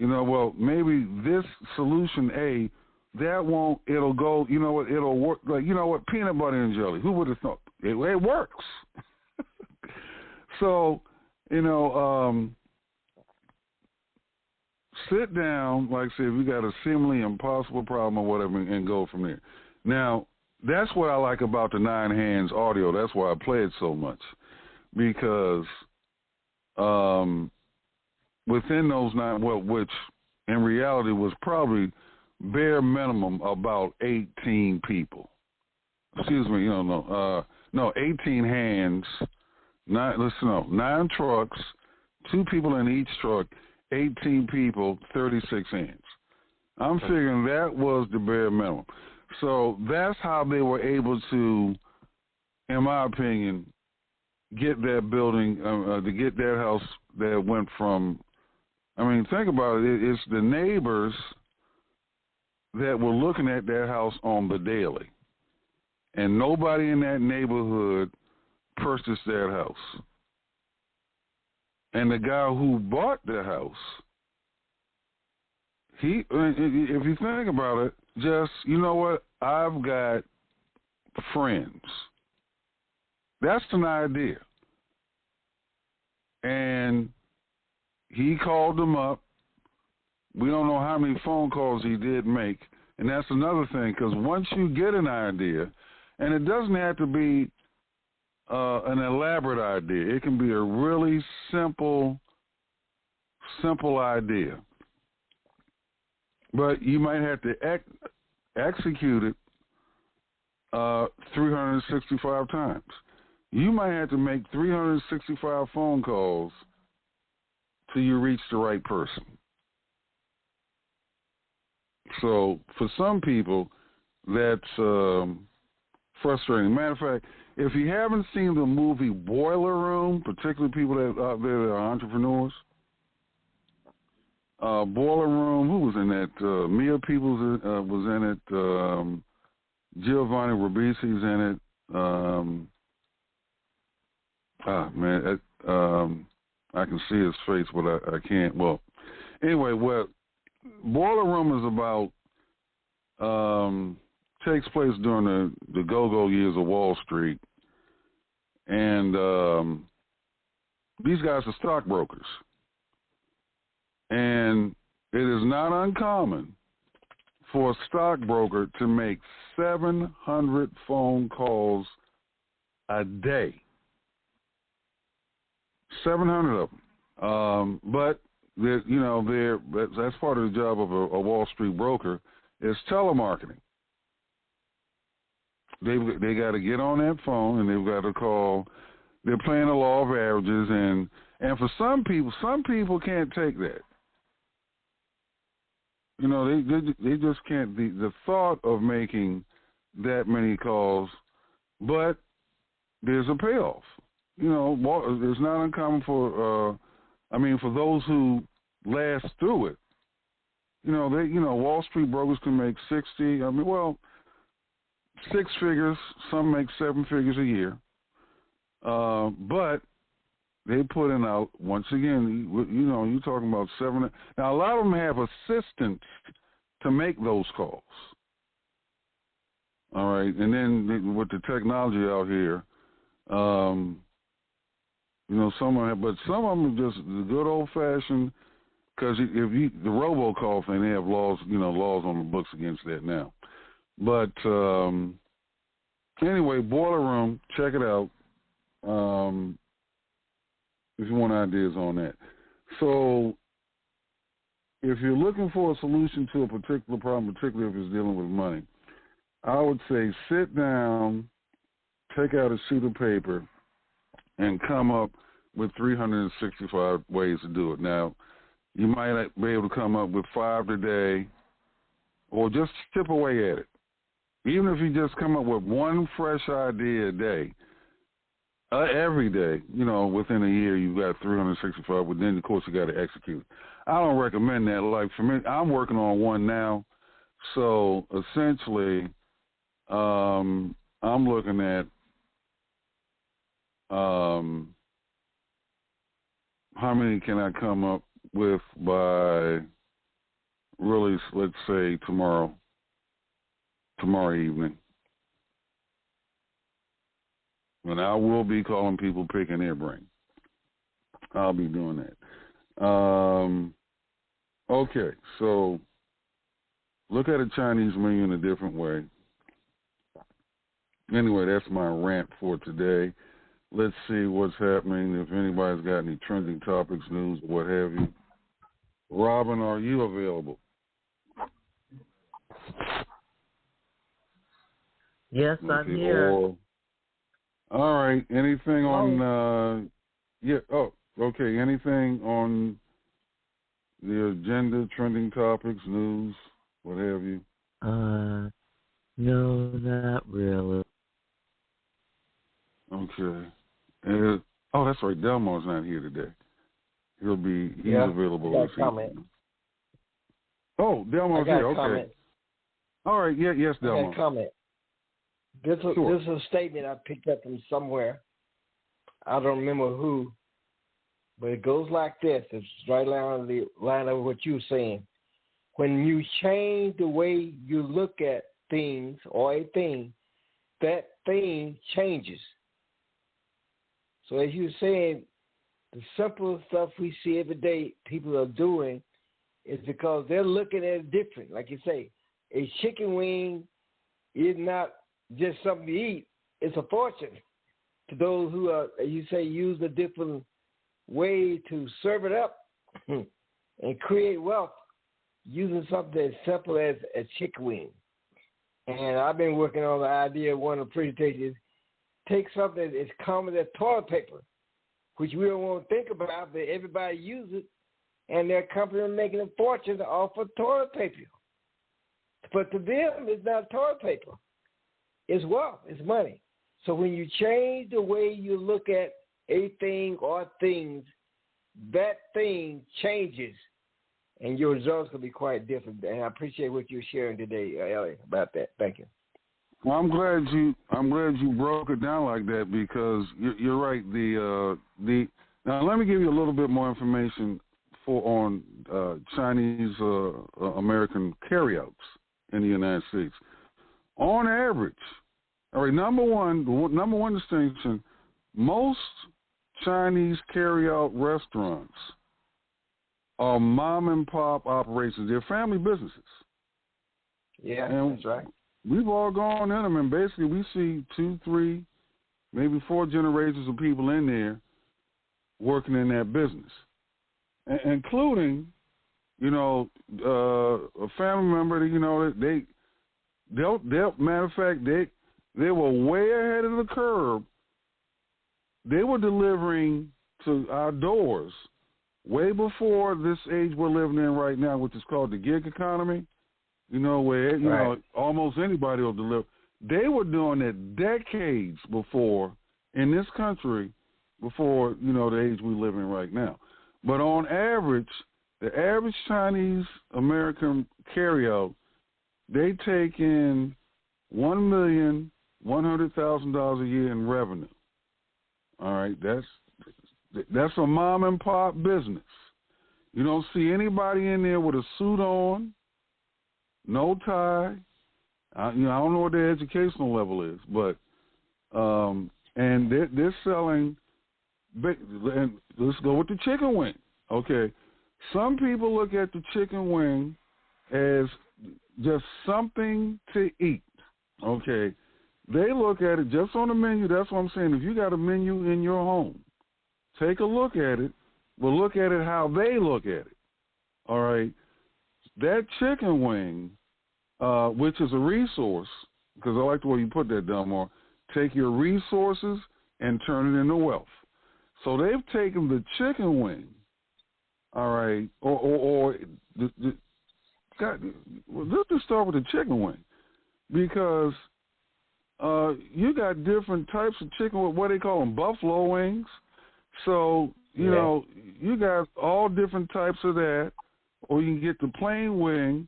S7: Well, maybe this solution A, it'll go, it'll work. Like, peanut butter and jelly. Who would have thought? It works. So, sit down, like I said, if you got a seemingly impossible problem or whatever, and go from there. Now, that's what I like about the 9 Hands audio. That's why I play it so much, because within those 9, which in reality was probably bare minimum about 18 people. excuse me, 18 hands, 9 trucks, 2 people in each truck, 18 people, 36 hands. I'm figuring that was the bare minimum. So that's how they were able to, in my opinion, get that building, to get that house that went from, I mean, think about it. It's the neighbors that were looking at that house on the daily. And nobody in that neighborhood purchased that house. And the guy who bought the house, if you think about it, just, you know what, I've got friends. That's an idea. And he called them up. We don't know how many phone calls he did make. And that's another thing, because once you get an idea, and it doesn't have to be an elaborate idea. It can be a really simple idea. But you might have to execute it 365 times. You might have to make 365 phone calls till you reach the right person. So for some people, that's frustrating. Matter of fact, if you haven't seen the movie Boiler Room, particularly people that out there that are entrepreneurs, Boiler Room, who was in that? Mia Peoples was in it. Giovanni Ribisi's in it. I can see his face, but I can't. Well, anyway, Boiler Room is about, takes place during the go-go years of Wall Street. And these guys are stockbrokers. And it is not uncommon for a stockbroker to make 700 phone calls a day. 700 of them. But that's part of the job of a Wall Street broker is telemarketing. They got to get on that phone and they've got to call. They're playing the law of averages, and for some people can't take that. They just can't. The thought of making that many calls, but there's a payoff. It's not uncommon for those who last through it. Wall Street brokers can make 60. 6 figures. Some make 7 figures a year. But they put in out, once again, you're talking about 7. Now, a lot of them have assistants to make those calls. All right. And then with the technology out here, some of them are just the good old-fashioned, because the robocall thing, they have laws on the books against that now. But anyway, Boiler Room, check it out if you want ideas on that. So if you're looking for a solution to a particular problem, particularly if it's dealing with money, I would say sit down, take out a sheet of paper, and come up with 365 ways to do it. Now, you might be able to come up with 5 today, or just chip away at it. Even if you just come up with one fresh idea a day, every day, within a year, you've got 365, but then, of course, you got to execute. I don't recommend that. Like, for me, I'm working on one now, so essentially, I'm looking at how many can I come up with by, really, let's say, tomorrow evening. And I will be calling people, picking their brain. I'll be doing that. Okay, so look at a Chinese menu in a different way. Anyway, that's my rant for today. Let's see what's happening, if anybody's got any trending topics, news, what have you. Robin, are you available?
S8: Yes,
S7: Okay,
S8: I'm here.
S7: all right. Anything on? Yeah. Oh, okay. Anything on the agenda, trending topics, news, what have you?
S8: No, not really.
S7: Okay. Oh, that's right. Delmar's not here today. He's available.
S9: I got a comment.
S7: Oh, Delmar's here. Okay.
S9: Comment.
S7: All right. Yeah. Yes, Delmar.
S9: I got a comment. This is a statement I picked up from somewhere. I don't remember who, but it goes like this. It's right along the line of what you were saying. When you change the way you look at things or a thing, that thing changes. So as you're saying, the simple stuff we see every day people are doing is because they're looking at it different. Like you say, a chicken wing is not just something to eat. It's a fortune to those who are, you say, use a different way to serve it up and create wealth using something as simple as a chicken wing. And I've been working on the idea of one of the presentations. Take something as common as toilet paper, which we don't want to think about, but everybody uses it, and their company is making a fortune off of toilet paper. But to them, it's not toilet paper. It's wealth. It's money. So when you change the way you look at a thing or things, that thing changes, and your results will be quite different. And I appreciate what you're sharing today, Elliot, about that. Thank you.
S7: Well, I'm glad you broke it down like that because you're right. Now let me give you a little bit more information on Chinese American carryouts in the United States. On average, all right. Number one distinction: most Chinese carryout restaurants are mom and pop operations. They're family businesses.
S9: Yeah,
S7: and
S9: that's right.
S7: We've all gone in them, and basically we see 2, 3, maybe 4 generations of people in there working in that business, including, a family member that, they'll matter of fact, they were way ahead of the curve. They were delivering to our doors way before this age we're living in right now, which is called the gig economy. Where almost anybody will deliver. They were doing it decades before in this country, before the age we live in right now. But on average, the average Chinese American carryout, they take in $1,100,000 a year in revenue. All right, that's a mom and pop business. You don't see anybody in there with a suit on. No tie. I don't know what their educational level is, but and they're selling. And let's go with the chicken wing. Okay, some people look at the chicken wing as just something to eat. Okay, they look at it just on the menu. That's what I'm saying. If you got a menu in your home, take a look at it. But look at it how they look at it. All right. That chicken wing, which is a resource, because I like the way you put that, Delmar, take your resources and turn it into wealth. So they've taken the chicken wing, all right, let's just start with the chicken wing, because you got different types of chicken, what they call them, buffalo wings. So, you got all different types of that. Or you can get the plain wing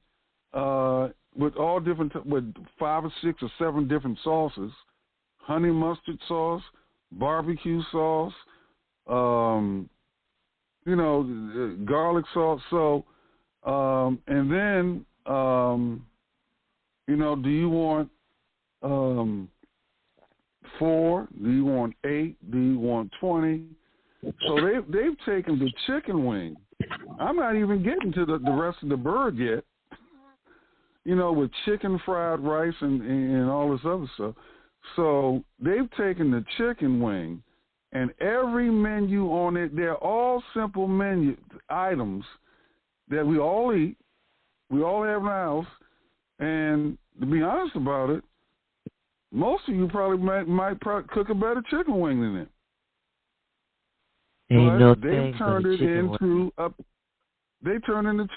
S7: with all different, with 5 or 6 or 7 different sauces: honey mustard sauce, barbecue sauce, garlic sauce. So, and then, do you want 4? Do you want 8? Do you want 20? So they've taken the chicken wing. I'm not even getting to the rest of the bird yet, with chicken fried rice and all this other stuff. So they've taken the chicken wing, and every menu on it, they're all simple menu items that we all eat, we all have in the house. And to be honest about it, most of you probably might cook a better chicken wing than it.
S8: Ain't no
S7: they've
S8: thing
S7: turned
S8: but a
S7: it
S8: chicken
S7: into they turned into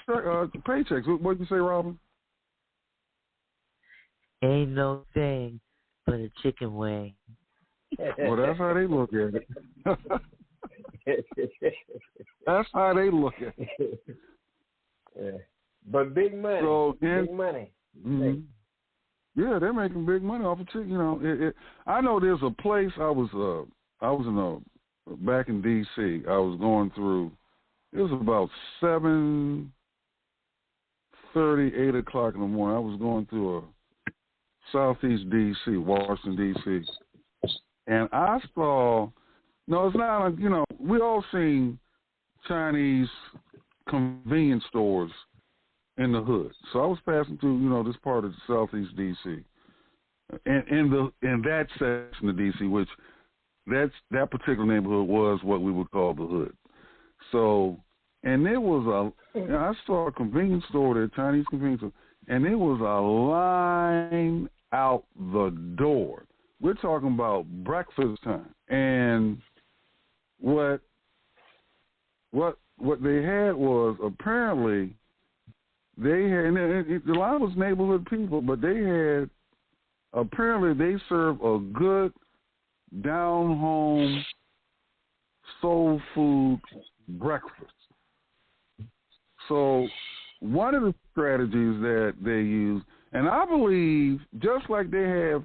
S7: paychecks. What you say, Robin?
S8: Ain't no thing but a chicken wing.
S7: Well, that's how they look at it. That's how they look at it.
S9: Yeah. But big money.
S7: So,
S9: big money.
S7: Mm-hmm. Yeah, they're making big money off of chicken. You know, I know there's a place I was back in D.C. I was going through. It was about 7:30, 8 o'clock in the morning. I was going through a Southeast D.C., Washington, D.C., and I saw. No, it's not like, you know, we all seen Chinese convenience stores in the hood. So I was passing through, you know, this part of Southeast D.C. and in that section of D.C., which that particular neighborhood was what we would call the hood. So, and there was I saw a convenience store there, Chinese convenience store, and there was a line out the door. We're talking about breakfast time. And what they had was apparently they had, and a lot was neighborhood people, but they serve a good down home soul food breakfast. So one of the strategies that they use, and I believe just like they have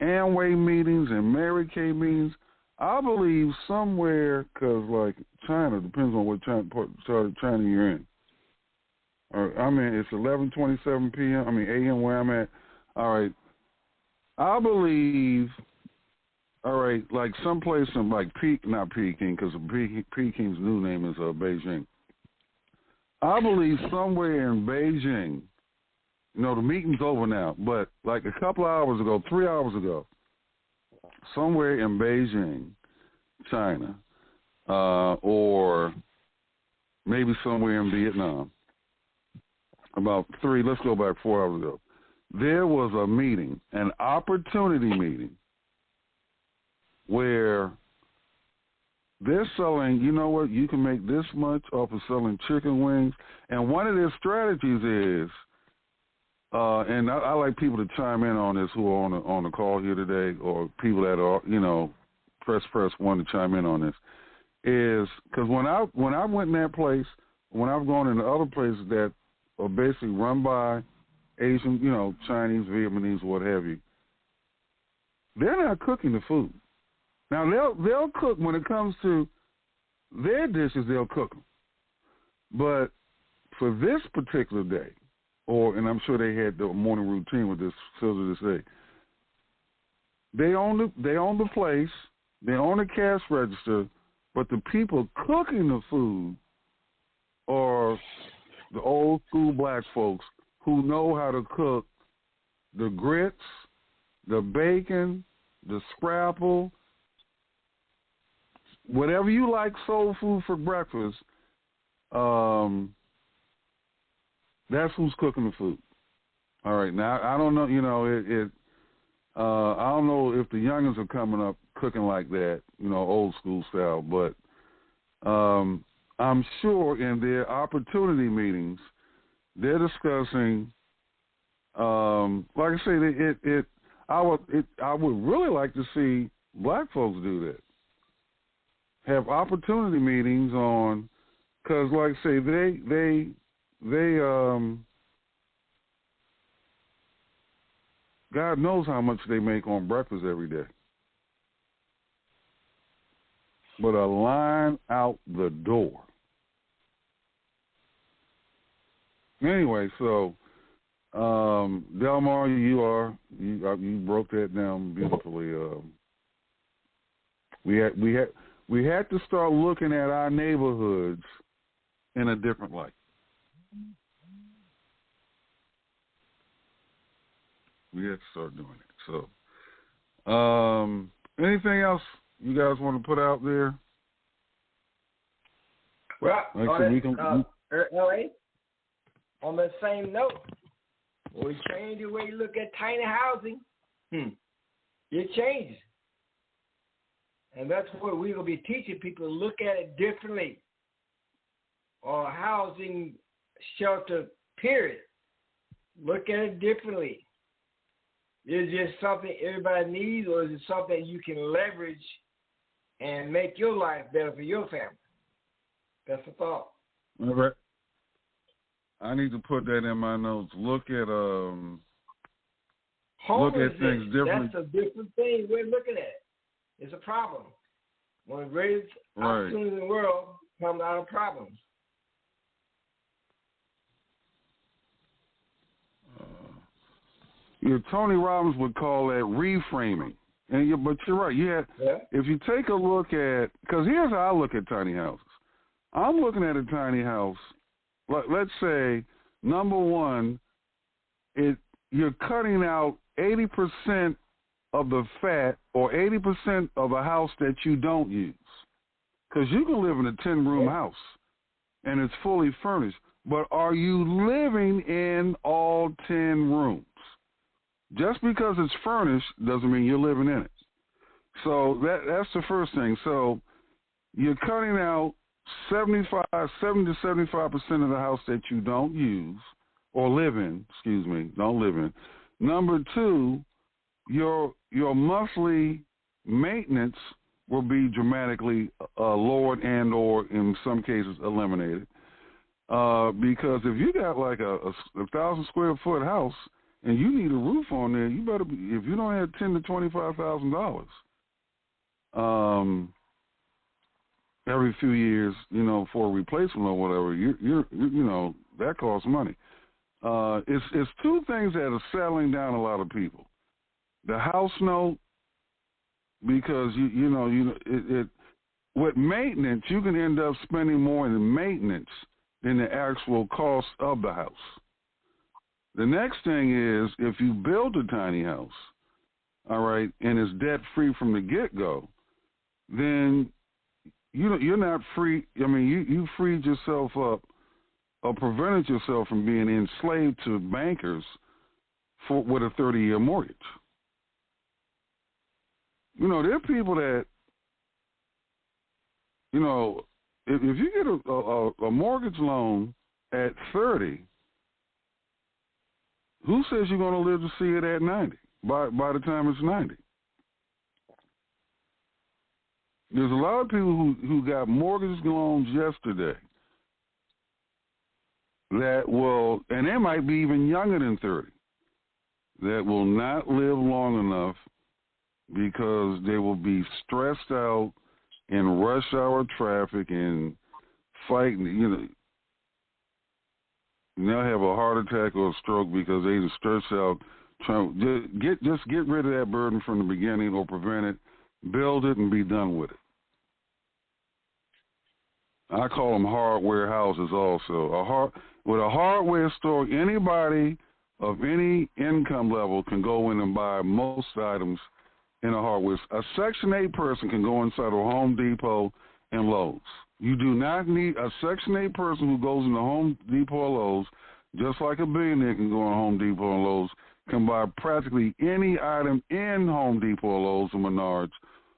S7: Amway meetings and Mary Kay meetings, I believe somewhere, because like China, depends on what part of China you're in. I mean, it's 11:27 p.m. a.m. where I'm at. All right, I believe. All right, like someplace in like not Peking, because Peking's new name is Beijing. I believe somewhere in Beijing. You know, the meeting's over now, but like a couple hours ago, 3 hours ago, somewhere in Beijing, China, or maybe somewhere in Vietnam, let's go back 4 hours ago, there was a meeting, an opportunity meeting, where they're selling, you know what, you can make this much off of selling chicken wings, and one of their strategies is, and I like people to chime in on this who are on the call here today, or people that are, you know, press one to chime in on this, is because when I went in that place, when I've gone into other places that are basically run by Asian, you know, Chinese, Vietnamese, what have you, they're not cooking the food. Now they'll cook when it comes to their dishes, they'll cook them, but for this particular day, and I'm sure they had the morning routine with this facility this day. They own the place, they own the cash register, but the people cooking the food are the old school black folks who know how to cook the grits, the bacon, the scrapple, whatever you like soul food for breakfast. That's who's cooking the food. All right. Now, I don't know, you know, I don't know if the youngins are coming up cooking like that, you know, old school style, but I'm sure in their opportunity meetings, they're discussing, like I say, I would really like to see black folks do that. Have opportunity meetings on, because like I say, they God knows how much they make on breakfast every day. But a line out the door. Anyway, so Delmar, you broke that down beautifully. We had to start looking at our neighborhoods in a different light. We had to start doing it. So, anything else you guys want to put out there?
S9: Well,
S7: like
S9: LA, on that same note, when we change the way you look at tiny housing, It changes. And that's what we're going to be teaching people to look at it differently. Or housing shelter, period. Look at it differently. Is it just something everybody needs, or is it something you can leverage and make your life better for your family? That's the thought.
S7: All right. I need to put that in my notes. Look at things differently.
S9: That's a different thing we're looking at. It's a problem. One of the greatest opportunities in the world comes out of problems.
S7: Tony Robbins would call that reframing. But you're right. If you take a look at, because here's how I look at tiny houses. I'm looking at a tiny house. Let's say, number one, you're cutting out 80% of the fat or 80% of a house that you don't use. Because you can live in a 10-room house, and it's fully furnished. But are you living in all 10 rooms? Just because it's furnished doesn't mean you're living in it. So that's the first thing. So you're cutting out 70 to 75% of the house that you don't use or live in, don't live in. Number two, your monthly maintenance will be dramatically lowered and or in some cases eliminated. Because if you got like a 1,000 square foot house and you need a roof on there, you better be, if you don't have $10,000 to $25,000 every few years, for a replacement or whatever, that costs money. It's two things that are settling down a lot of people. The house note, because with maintenance, you can end up spending more in maintenance than the actual cost of the house. The next thing is, if you build a tiny house, all right, and it's debt-free from the get-go, then you're not free. I mean, you freed yourself up or prevented yourself from being enslaved to bankers with a 30-year mortgage. There are people that, if you get a mortgage loan at 30, who says you're going to live to see it at 90, by the time it's 90? There's a lot of people who got mortgage loans yesterday that will, and they might be even younger than 30, that will not live long enough because they will be stressed out in rush hour traffic and fighting, they'll have a heart attack or a stroke because they just stressed out. Just get rid of that burden from the beginning or prevent it, build it, and be done with it. I call them hardware houses also. With a hardware store, anybody of any income level can go in and buy most items in a hardware. A Section 8 person can go inside of Home Depot and Lowe's. You do not need a Section 8 person who goes into Home Depot or Lowe's, just like a billionaire can go in Home Depot and Lowe's, can buy practically any item in Home Depot or Lowe's or Menards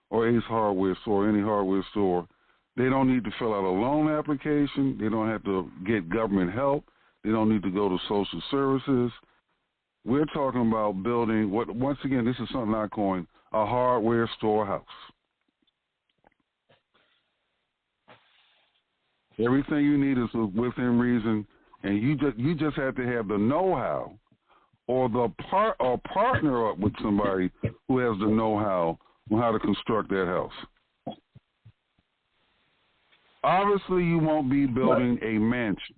S7: or Ace Hardware Store, any hardware store. They don't need to fill out a loan application. They don't have to get government help. They don't need to go to social services. We're talking about building, once again, this is something I coined, a hardware storehouse. Everything you need is within reason, and you just have to have the know-how or partner up with somebody who has the know-how on how to construct that house. Obviously, you won't be building a mansion.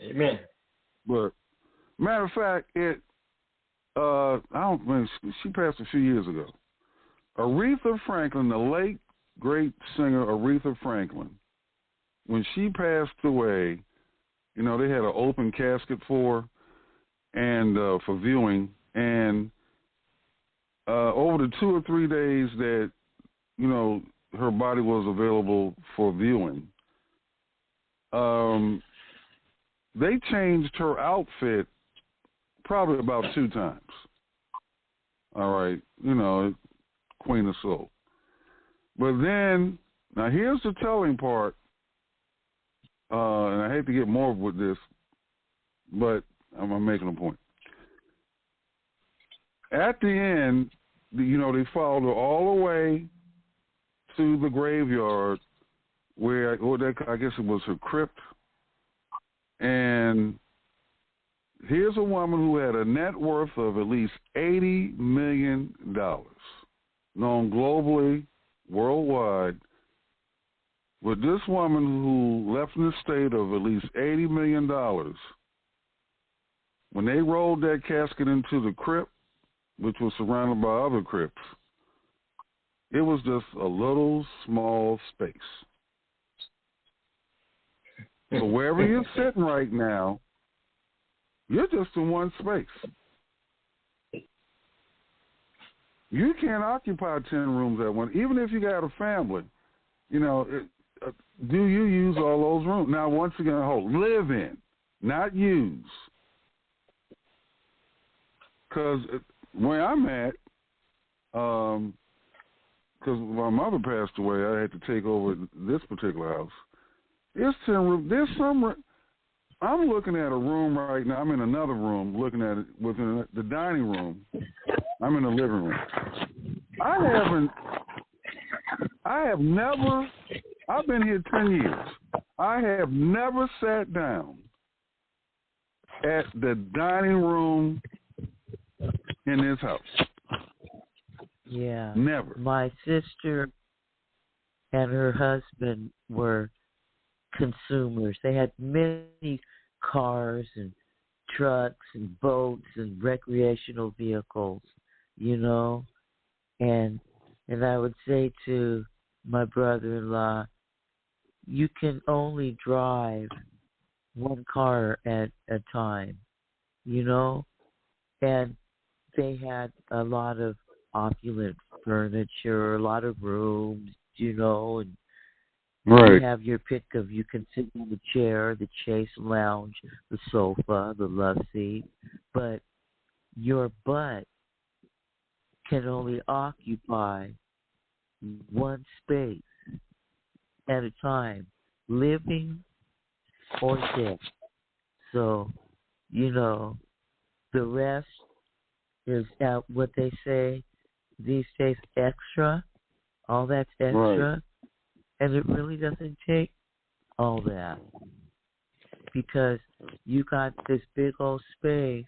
S9: Amen.
S7: But matter of fact, she passed a few years ago. Aretha Franklin, the late great singer Aretha Franklin, when she passed away, they had an open casket for viewing, and over the 2 or 3 days that her body was available for viewing, they changed her outfit probably about 2 times. All right, Queen of Soul. But then, now here's the telling part, and I hate to get more with this, but I'm making a point. At the end, they followed her all the way to the graveyard where, I guess it was her crypt. And here's a woman who had a net worth of at least $80 million, known globally, worldwide. But this woman who left an estate of at least $80 million, when they rolled that casket into the crypt, which was surrounded by other crypts, it was just a little small space. So wherever you're sitting right now, you're just in one space. You can't occupy 10 rooms at once, even if you got a family. Do you use all those rooms? Now, once again, live in, not use. Because where I'm at, because my mother passed away, I had to take over this particular house. It's 10 rooms. There's some. I'm looking at a room right now. I'm in another room looking at it within the dining room. I'm in the living room. I've been here 10 years. I have never sat down at the dining room in this house.
S8: Yeah.
S7: Never.
S8: My sister and her husband were consumers. They had many cars and trucks and boats and recreational vehicles, and I would say to my brother-in-law, you can only drive one car at a time, and they had a lot of opulent furniture, a lot of rooms, and
S7: right.
S8: You have your pick of, you can sit in the chair, the chase lounge, the sofa, the love seat, but your butt can only occupy one space at a time, living or dead. So, the rest is what they say these days, extra. All that's extra.
S7: Right.
S8: And it really doesn't take all that, because you got this big old space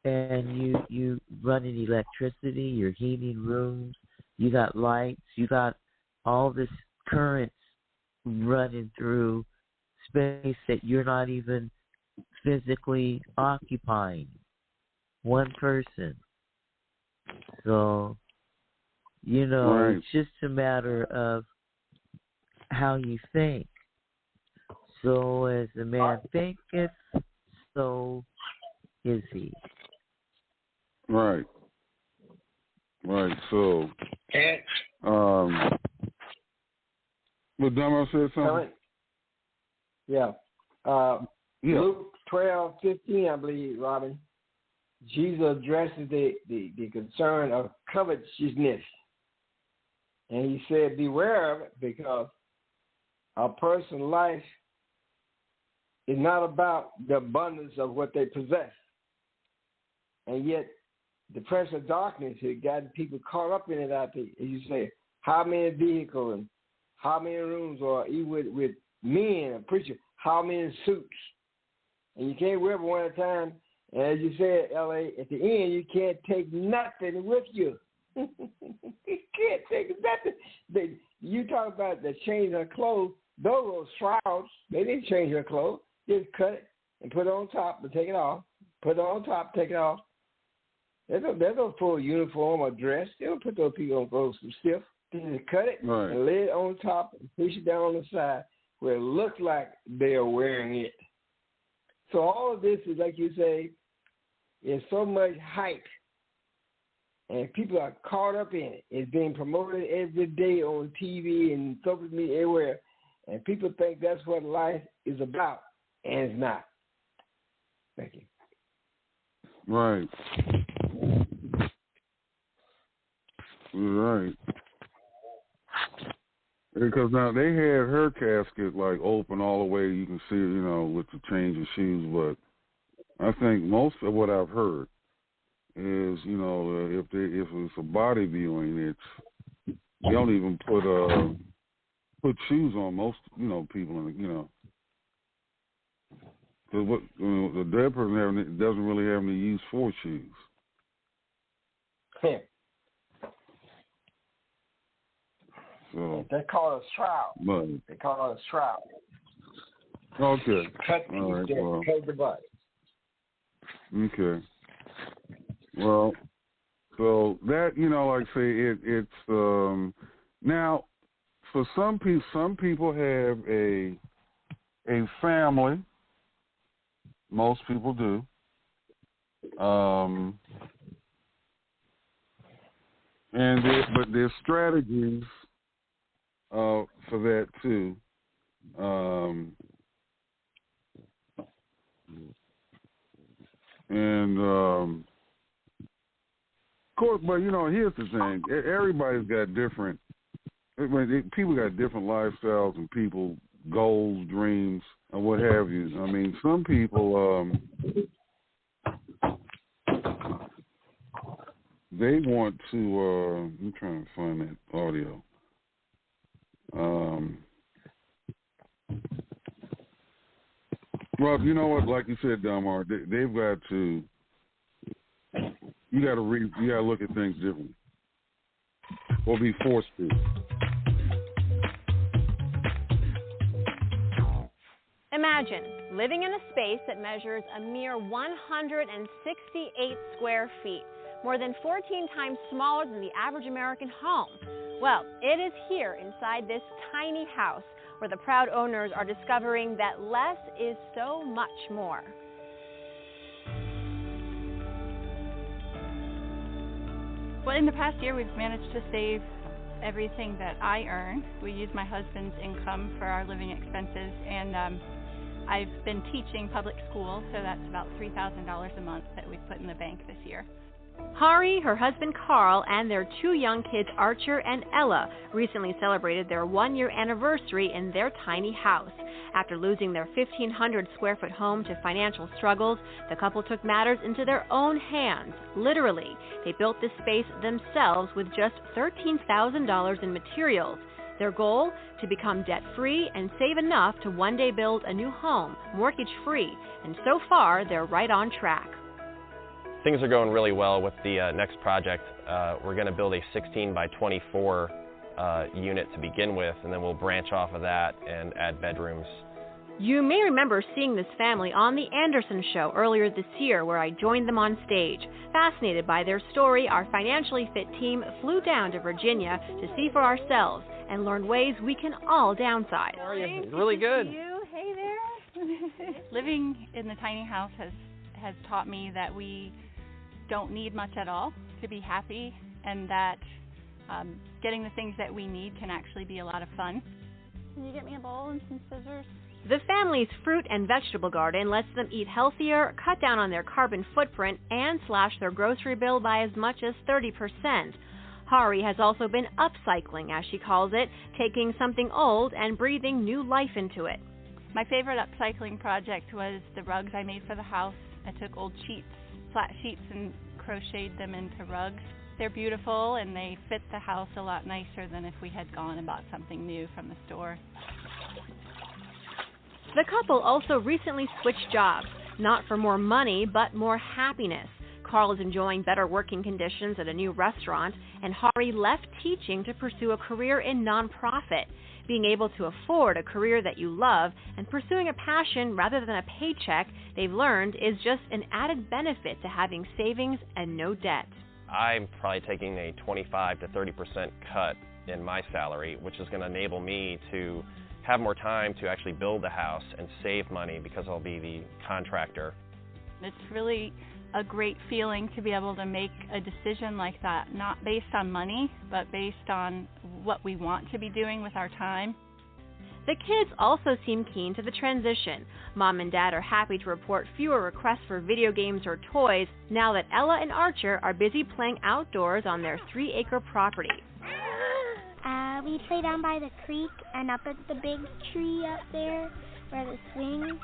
S8: and you running electricity, you're heating rooms, you got lights, you got all this current running through space that you're not even physically occupying. One person. So,
S7: right.
S8: It's just a matter of how you think. So as a man thinketh, so is he.
S7: Right. Right. So, but Dama said something.
S9: Yeah.
S7: Yeah.
S9: Luke 12:15, I believe, Robin. Jesus addresses the concern of covetousness. And he said, beware of it, because a person's life is not about the abundance of what they possess. And yet, the prince of darkness has gotten people caught up in it out there. As you say, how many vehicles and how many rooms, or even with men and preachers, how many suits. And you can't wear one at a time. And as you said, L.A., at the end, you can't take nothing with you. You can't take nothing. You talk about the change of clothes. Those were shrouds. They didn't change their clothes. Just cut it and put it on top and take it off. Put it on top, take it off. There's no full uniform or dress. They don't put those people on clothes some stiff. They just cut it and lay it on top and push it down on the side where it looks like they are wearing it. So all of this is, like you say, is so much hype. And people are caught up in it. It's being promoted every day on TV and social media everywhere. And people think that's what life is about, and it's not. Thank you.
S7: Right. Right. Because now they had her casket like open all the way. You can see, with the change of shoes. But I think most of what I've heard is, if it's a body viewing, it's they don't even put shoes on most, people in the, because the dead person doesn't really have any use for shoes.
S9: Yeah.
S7: So
S9: they call it a shroud.
S7: But,
S9: they call it a shroud.
S7: Okay.
S9: Cut
S7: all right. Well,
S9: the body.
S7: Okay. Well, so that like I say, it's now for some people have a family. Most people do. But there's strategies for that too. Of course, but here's the thing: everybody's got different. People got different lifestyles and people goals, dreams, and what have you. I mean, some people they want to. I'm trying to find that audio. Well, you know what? Like you said, Delmar, they've got to. You got to look at things differently, or be forced to.
S10: Imagine living in a space that measures a mere 168 square feet, more than 14 times smaller than the average American home. Well, it is here inside this tiny house where the proud owners are discovering that less is so much more.
S11: Well, in the past year, we've managed to save everything that I earn. We use my husband's income for our living expenses, and I've been teaching public school, so that's about $3,000 a month that we've put in the bank this year.
S10: Hari, her husband Carl, and their two young kids, Archer and Ella, recently celebrated their one-year anniversary in their tiny house. After losing their 1,500-square-foot home to financial struggles, the couple took matters into their own hands. Literally, they built this space themselves with just $13,000 in materials. Their goal? To become debt-free and save enough to one day build a new home, mortgage-free. And so far, they're right on track.
S12: Things are going really well with the next project. We're going to build a 16 by 24 unit to begin with, and then we'll branch off of that and add bedrooms.
S10: You may remember seeing this family on The Anderson Show earlier this year, where I joined them on stage. Fascinated by their story, our financially fit team flew down to Virginia to see for ourselves and learn ways we can all downsize.
S12: How are you? Really good.
S11: Hey there. Living in the tiny house has taught me that we don't need much at all to be happy, and that getting the things that we need can actually be a lot of fun.
S13: Can you get me a bowl and some scissors?
S10: The family's fruit and vegetable garden lets them eat healthier, cut down on their carbon footprint, and slash their grocery bill by as much as 30%. Hari has also been upcycling, as she calls it, taking something old and breathing new life into it.
S11: My favorite upcycling project was the rugs I made for the house. I took old sheets, flat sheets, and crocheted them into rugs. They're beautiful, and they fit the house a lot nicer than if we had gone and bought something new from the store.
S10: The couple also recently switched jobs, not for more money, but more happiness. Carl is enjoying better working conditions at a new restaurant, and Hari left teaching to pursue a career in nonprofit. Being able to afford a career that you love and pursuing a passion rather than a paycheck, they've learned, is just an added benefit to having savings and no debt.
S12: I'm probably taking a 25 to 30% cut in my salary, which is going to enable me to have more time to actually build the house and save money because I'll be the contractor.
S11: It's really a great feeling to be able to make a decision like that, not based on money, but based on what we want to be doing with our time.
S10: The kids also seem keen to the transition. Mom and Dad are happy to report fewer requests for video games or toys now that Ella and Archer are busy playing outdoors on their 3-acre property.
S14: We play down by the creek and up at the big tree up there where the swing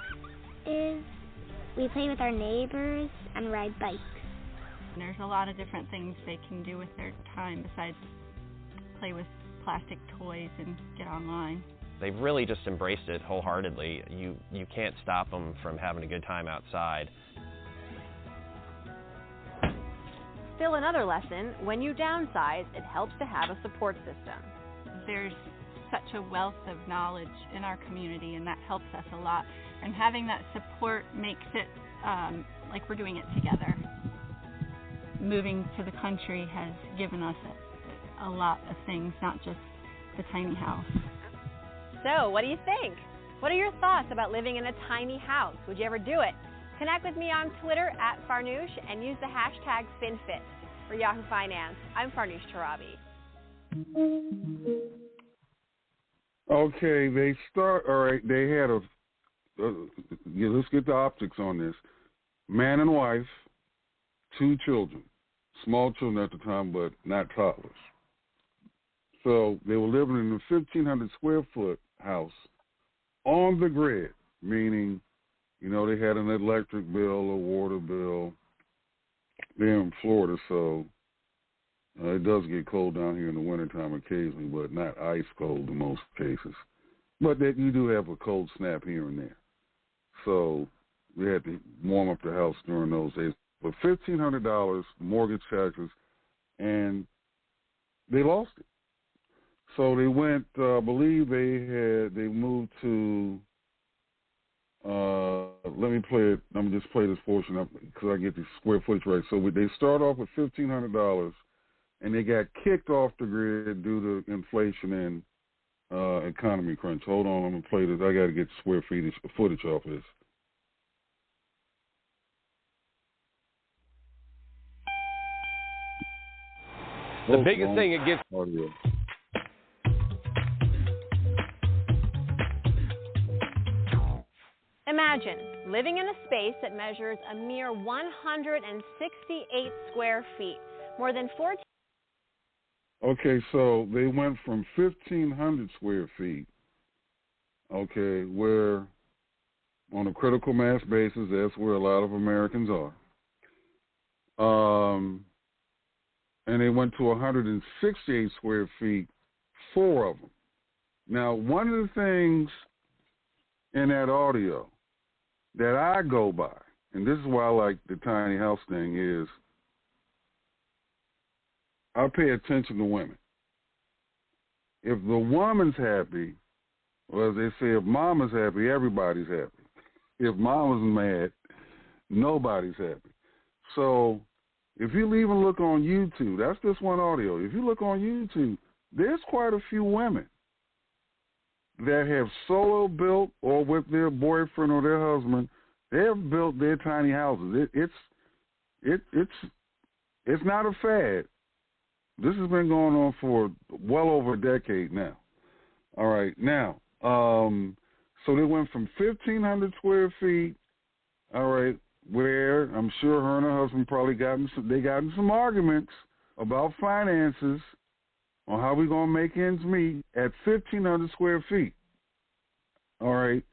S14: is. We play with our neighbors and ride bikes.
S11: There's a lot of different things they can do with their time besides play with plastic toys and get online.
S12: They've really just embraced it wholeheartedly. You can't stop them from having a good time outside.
S10: Still another lesson, when you downsize, it helps to have a support system.
S11: There's such a wealth of knowledge in our community, and that helps us a lot. And having that support makes it like we're doing it together. Moving to the country has given us a lot of things, not just the tiny house.
S10: So, what do you think? What are your thoughts about living in a tiny house? Would you ever do it? Connect with me on Twitter @Farnoosh and use the hashtag FinFit. For Yahoo Finance, I'm Farnoosh Tarabi.
S7: Okay, all right, they had let's get the optics on this. Man and wife, 2 children, small children at the time, but not toddlers. So they were living in a 1,500 square foot house on the grid, meaning, they had an electric bill, a water bill. They're in Florida, so it does get cold down here in the wintertime occasionally, but not ice cold in most cases. But you do have a cold snap here and there. So we had to warm up the house during those days. But $1,500 mortgage taxes, and they lost it. So they went, I believe they moved to, let me play it, I'm going to just play this portion up because I get the square footage right. So they start off with $1,500, and they got kicked off the grid due to inflation and economy crunch. Hold on, I'm going to play this. I got to get square footage off of this.
S15: The biggest thing it gets...
S7: Audio.
S10: Imagine living in a space that measures a mere 168 square feet, more than 14.
S7: Okay, so they went from 1,500 square feet, okay, where on a critical mass basis, that's where a lot of Americans are. And they went to 168 square feet, 4 of them. Now, one of the things in that audio that I go by, and this is why I like the tiny house thing, is I pay attention to women. If the woman's happy, well, as they say, if mama's happy, everybody's happy. If mama's mad, nobody's happy. So if you even look on YouTube, that's just one audio. If you look on YouTube, there's quite a few women that have solo built or with their boyfriend or their husband, they have built their tiny houses. It's not a fad. This has been going on for well over a decade now. All right, now, so they went from 1,500 square feet, all right, where I'm sure her and her husband probably got in some arguments about finances on how we're going to make ends meet at 1,500 square feet. All right.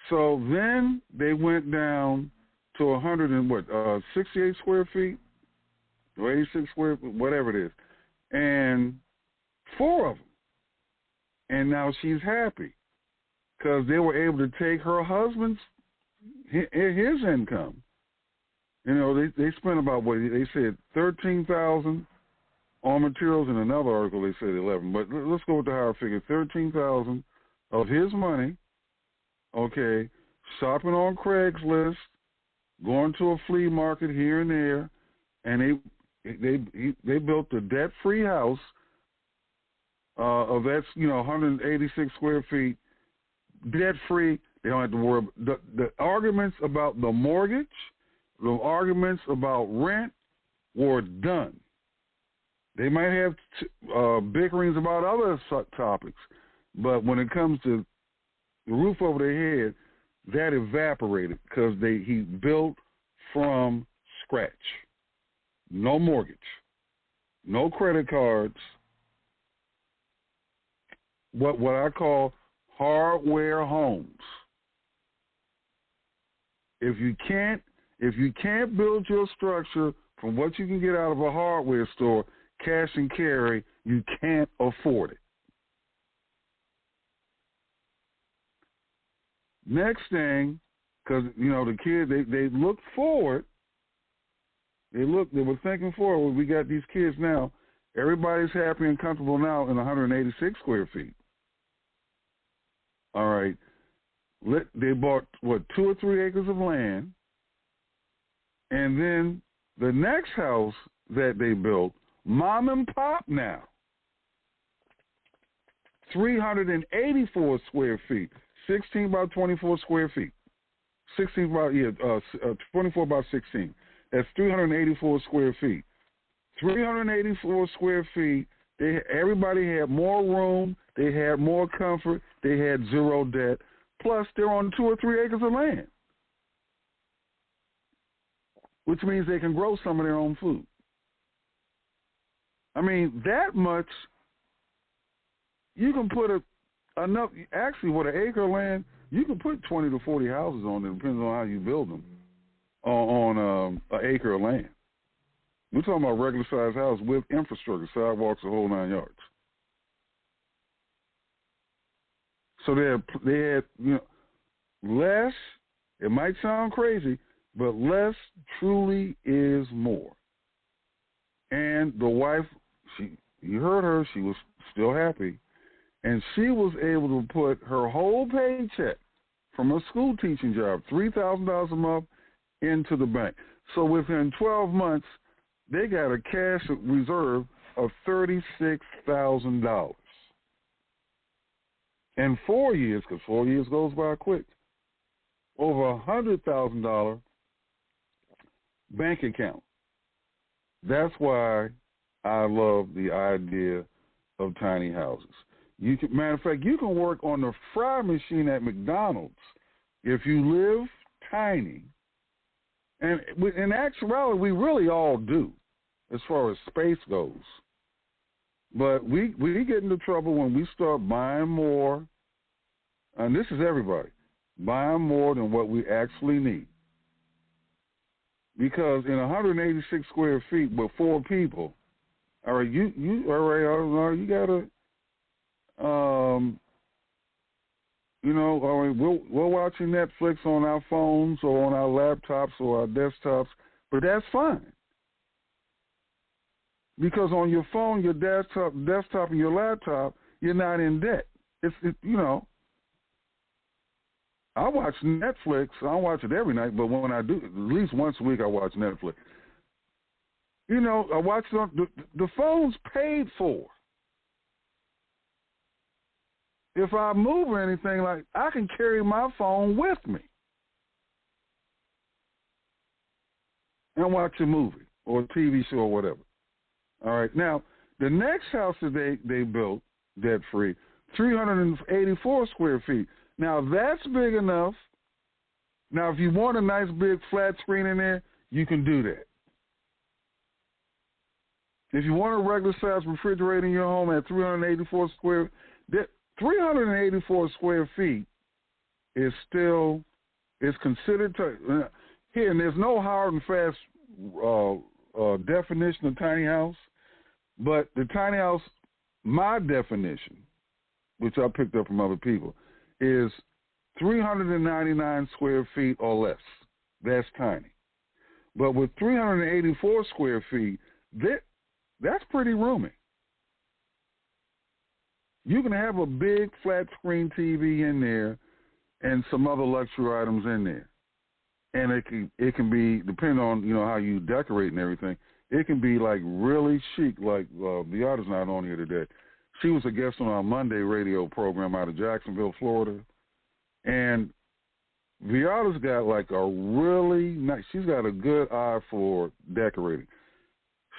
S7: So then they went down to 68 square feet or 86 square feet, whatever it is, and 4 of them. And now she's happy because they were able to take her husband's his income. They spent about they said $13,000 on materials. In another article they said 11, but let's go with the higher figure. $13,000 of his money. Okay, shopping on Craigslist, going to a flea market here and there, and they built a debt-free house of that's 186 square feet, debt-free. They don't have to worry about the arguments about the mortgage, the arguments about rent were done. They might have bickerings about other topics, but when it comes to the roof over their head, that evaporated because he built from scratch. No mortgage, no credit cards. What I call hardware homes. If you can't build your structure from what you can get out of a hardware store, cash and carry, you can't afford it. Next thing, because the kids they look forward. They were thinking forward. We got these kids now. Everybody's happy and comfortable now in 186 square feet. All right. They bought 2 or 3 acres of land, and then the next house that they built, mom and pop now, 384 square feet, 16 by 24 square feet, 24 by 16. That's 384 square feet. 384 square feet. Everybody had more room. They had more comfort. They had zero debt. Plus, they're on 2 or 3 acres of land, which means they can grow some of their own food. I mean, that much, you can put enough. Actually, with an acre of land, you can put 20 to 40 houses on it. Depends on how you build them on an acre of land. We're talking about regular-sized house with infrastructure, sidewalks, the whole 9 yards. So they had less. It might sound crazy, but less truly is more. And the wife, you heard her, she was still happy, and she was able to put her whole paycheck from a school teaching job, $3,000 a month, into the bank. So within 12 months, they got a cash reserve of $36,000. In 4 years, because 4 years goes by quick, over $100,000 bank account. That's why I love the idea of tiny houses. Matter of fact, you can work on the fry machine at McDonald's if you live tiny. And in actuality, we really all do, as far as space goes. But we get into trouble when we start buying more, and this is everybody, buying more than what we actually need. Because in 186 square feet with 4 people, all right, you gotta, all right, we're watching Netflix on our phones or on our laptops or our desktops, but that's fine. Because on your phone, your desktop, and your laptop, you're not in debt. I watch Netflix. I don't watch it every night, but when I do, at least once a week, I watch Netflix. I watch it on the phone's paid for. If I move or anything, I can carry my phone with me and watch a movie or a TV show or whatever. All right. Now, the next house that they built, debt-free, 384 square feet. Now, that's big enough. Now, if you want a nice big flat screen in there, you can do that. If you want a regular-sized refrigerator in your home at 384 square feet is considered here, and there's no hard and fast definition of tiny house, but the tiny house, my definition, which I picked up from other people, is 399 square feet or less. That's tiny. But with 384 square feet, that's pretty roomy. You can have a big flat screen TV in there and some other luxury items in there. And it can be, depending on, how you decorate and everything, it can be like really chic, like Beata's not on here today. She was a guest on our Monday radio program out of Jacksonville, Florida. And Beata's got like a really nice, she's got a good eye for decorating.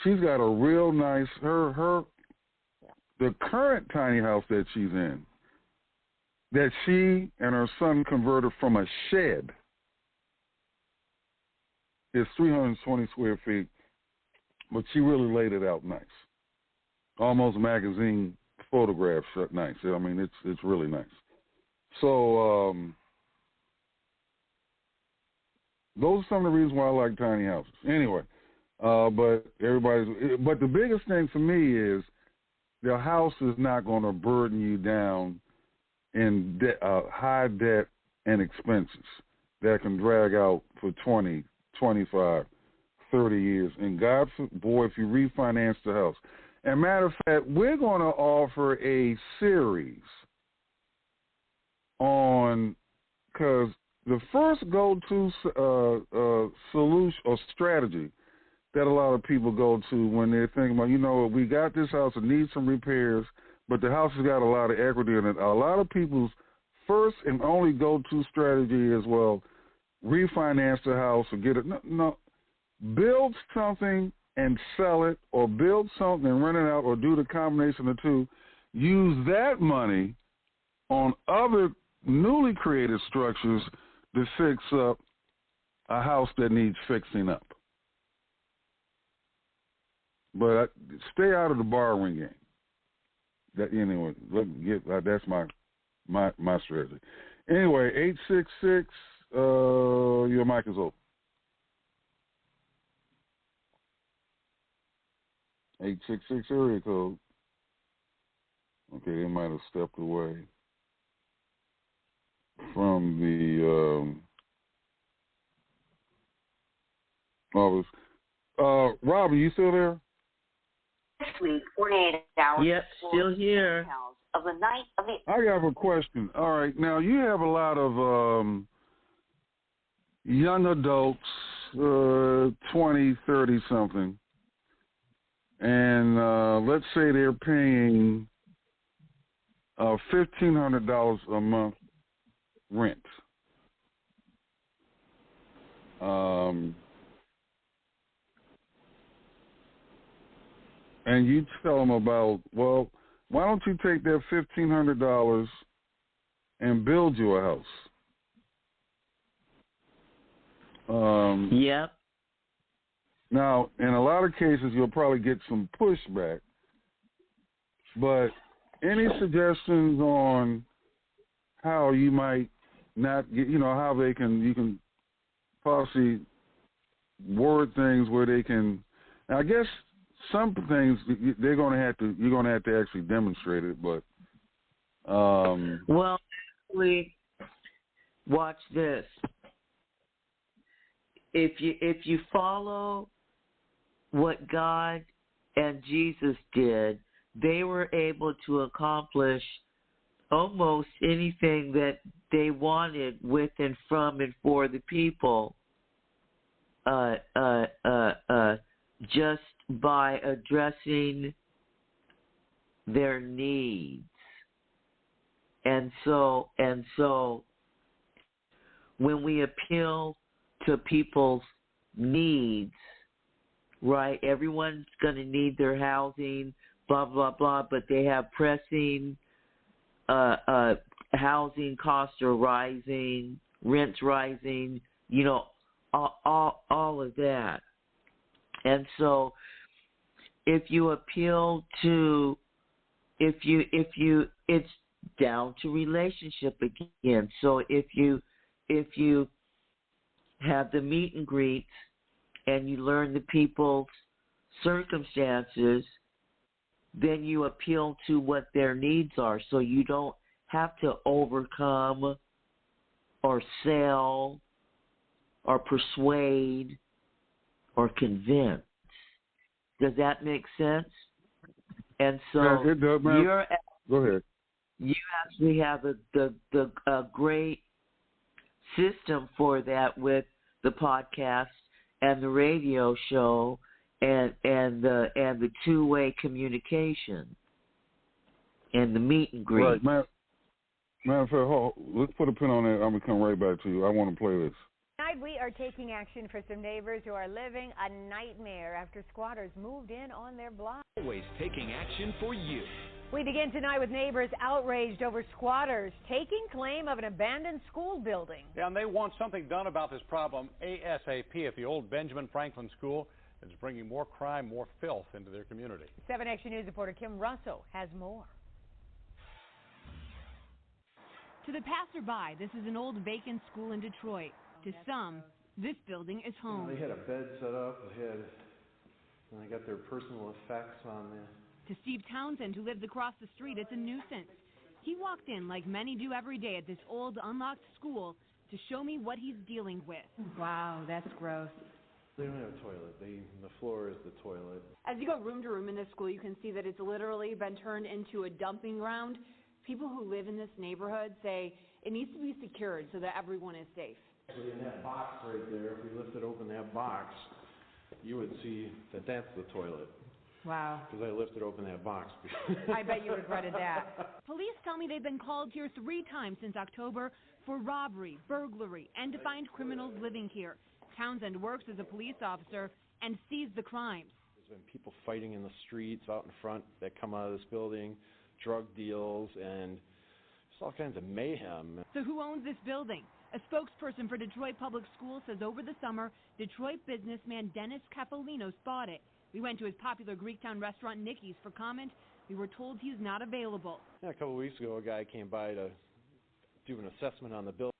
S7: She's got a real nice, the current tiny house that she's in that she and her son converted from a shed. It's 320 square feet, but she really laid it out nice. Almost magazine photographs, nice. I mean, it's really nice. So those are some of the reasons why I like tiny houses. Anyway, but the biggest thing for me is the house is not going to burden you down in high debt and expenses that can drag out for 20, 25, 30 years. And God, boy, if you refinance the house. And matter of fact, we're going to offer a series on, because the first go-to solution or strategy that a lot of people go to when they're thinking about, you know, we got this house, it needs some repairs, but the house has got a lot of equity in it. A lot of people's first and only go-to strategy is, well, refinance the house or get it. No, build something and sell it, or build something and rent it out, or do the combination of the two. Use that money on other newly created structures to fix up a house that needs fixing up. But stay out of the borrowing game. That anyway, that's my strategy. Anyway, 866. Your mic is open. 866 area code. Okay, they might have stepped away from the office. Rob, are you still there?
S16: This week, 48 hours.
S8: Yep, still here.
S16: Of the night of the.
S7: I have a question. All right, now you have a lot of young adults, 20, 30 something, and let's say they're paying $1,500 a month rent. And you tell them about, well, why don't you take that $1,500 and build you a house?
S8: Yep.
S7: Now, in a lot of cases, you'll probably get some pushback. But any suggestions on how you might not get, how you can possibly word things where they can, now I guess some things you're going to have to actually demonstrate it, but
S8: well, actually, watch this. If you follow what God and Jesus did, they were able to accomplish almost anything that they wanted with and from and for the people, just by addressing their needs. And so when we appeal to people's needs, right, everyone's going to need their housing, blah, blah, blah, but they have pressing housing costs are rising, rents rising, all of that. And so if you appeal to, it's down to relationship again. So if you have the meet and greets and you learn the people's circumstances, then you appeal to what their needs are. So you don't have to overcome or sell or persuade or convince. Does that make sense? And so
S7: yeah, it does, man. Go ahead.
S8: You actually have a great system for that with the podcast and the radio show and the two-way communication and the meet and greet.
S7: Right, man. Matter of fact, let's put a pin on that. I'm gonna come right back to you. I want to play this.
S1: Tonight we are taking action for some neighbors who are living a nightmare after squatters moved in on their block.
S17: Always taking action for you.
S1: We begin tonight with neighbors outraged over squatters taking claim of an abandoned school building.
S17: Yeah, and they want something done about this problem ASAP at the old Benjamin Franklin School. It's bringing more crime, more filth into their community.
S1: 7 Action News reporter Kim Russell has more.
S18: To the passerby, this is an old vacant school in Detroit. To some, this building is home.
S19: They had a bed set up, and they got their personal effects on there.
S18: To Steve Townsend, who lives across the street, it's a nuisance. He walked in, like many do every day at this old, unlocked school, to show me what he's dealing with.
S20: Wow, that's gross.
S19: They don't have a toilet. The floor is the toilet.
S20: As you go room to room in this school, you can see that it's literally been turned into a dumping ground. People who live in this neighborhood say it needs to be secured so that everyone is safe.
S19: In that box right there, if we lifted open that box, you would see that that's the toilet.
S20: Wow.
S19: Because I lifted open that box.
S20: I bet you regretted that.
S18: Police tell me they've been called here 3 times since October for robbery, burglary, and to find criminals living here. Townsend works as a police officer and sees the crimes.
S19: There's been people fighting in the streets out in front that come out of this building, drug deals, and just all kinds of mayhem.
S18: So who owns this building? A spokesperson for Detroit Public Schools says over the summer, Detroit businessman Dennis Capolinos bought it. We went to his popular Greektown restaurant Nicky's for comment. We were told he's not available.
S19: Yeah, a couple of weeks ago, a guy came by to do an assessment on the building.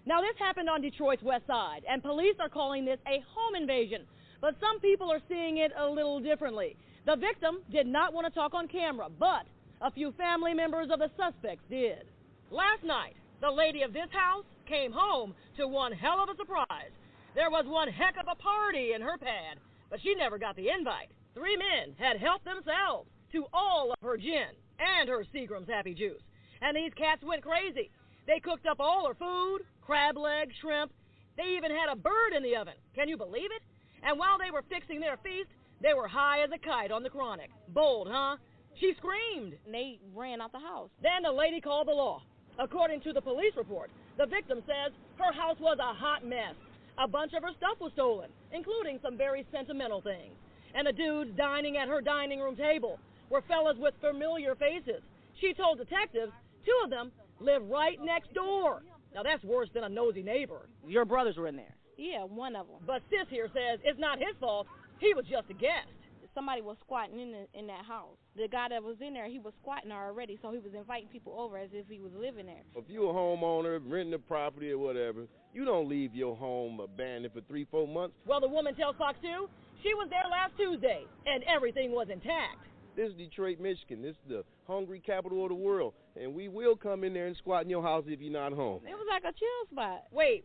S21: Now, this happened on Detroit's west side, and police are calling this a home invasion. But some people are seeing it a little differently. The victim did not want to talk on camera, but a few family members of the suspects did. Last night, the lady of this house came home to one hell of a surprise. There was one heck of a party in her pad, but she never got the invite. 3 men had helped themselves to all of her gin and her Seagram's Happy Juice. And these cats went crazy. They cooked up all her food, crab legs, shrimp. They even had a bird in the oven. Can you believe it? And while they were fixing their feast, they were high as a kite on the chronic. Bold, huh? She screamed.
S20: And they ran out the house.
S21: Then the lady called the law. According to the police report, the victim says her house was a hot mess. A bunch of her stuff was stolen, including some very sentimental things. And the dudes dining at her dining room table were fellas with familiar faces. She told detectives 2 of them live right next door. Now, that's worse than a nosy neighbor.
S20: Your brothers were in there? Yeah, one of them.
S21: But Sis here says it's not his fault. He was just a guest.
S20: Somebody was squatting in that house. The guy that was in there, he was squatting already, so he was inviting people over as if he was living there.
S15: If you're a homeowner, renting a property or whatever, you don't leave your home abandoned for 3-4 months.
S21: Well, the woman tells Fox 2 she was there last Tuesday, and everything was intact.
S15: This is Detroit, Michigan. This is the hungry capital of the world, and we will come in there and squat in your house if you're not home.
S20: It was like a chill spot.
S21: Wait,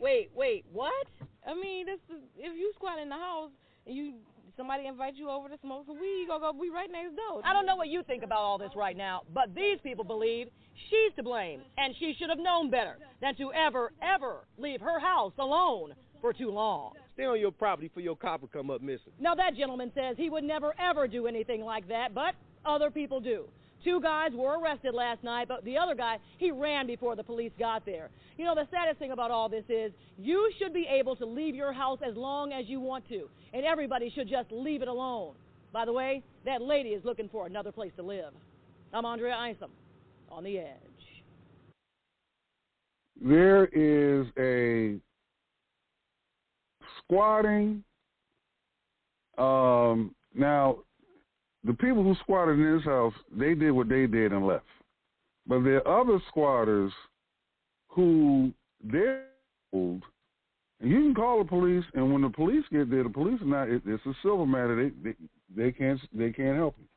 S21: what?
S20: I mean, if you squat in the house and somebody invites you over to smoke some weed, you gonna go be right next door.
S21: I don't know what you think about all this right now, but these people believe she's to blame, and she should have known better than to ever leave her house alone for too long.
S15: Stay on your property for your copper come up missing.
S21: Now, that gentleman says he would never, ever do anything like that, but other people do. 2 guys were arrested last night, but the other guy, he ran before the police got there. You know, the saddest thing about all this is you should be able to leave your house as long as you want to, and everybody should just leave it alone. By the way, that lady is looking for another place to live. I'm Andrea Isom, on the Edge.
S7: There is a squatting. Now, the people who squatted in this house, they did what they did and left. But there are other squatters who they're old, and you can call the police, and when the police get there, the police are not. It's a civil matter. They can't help you.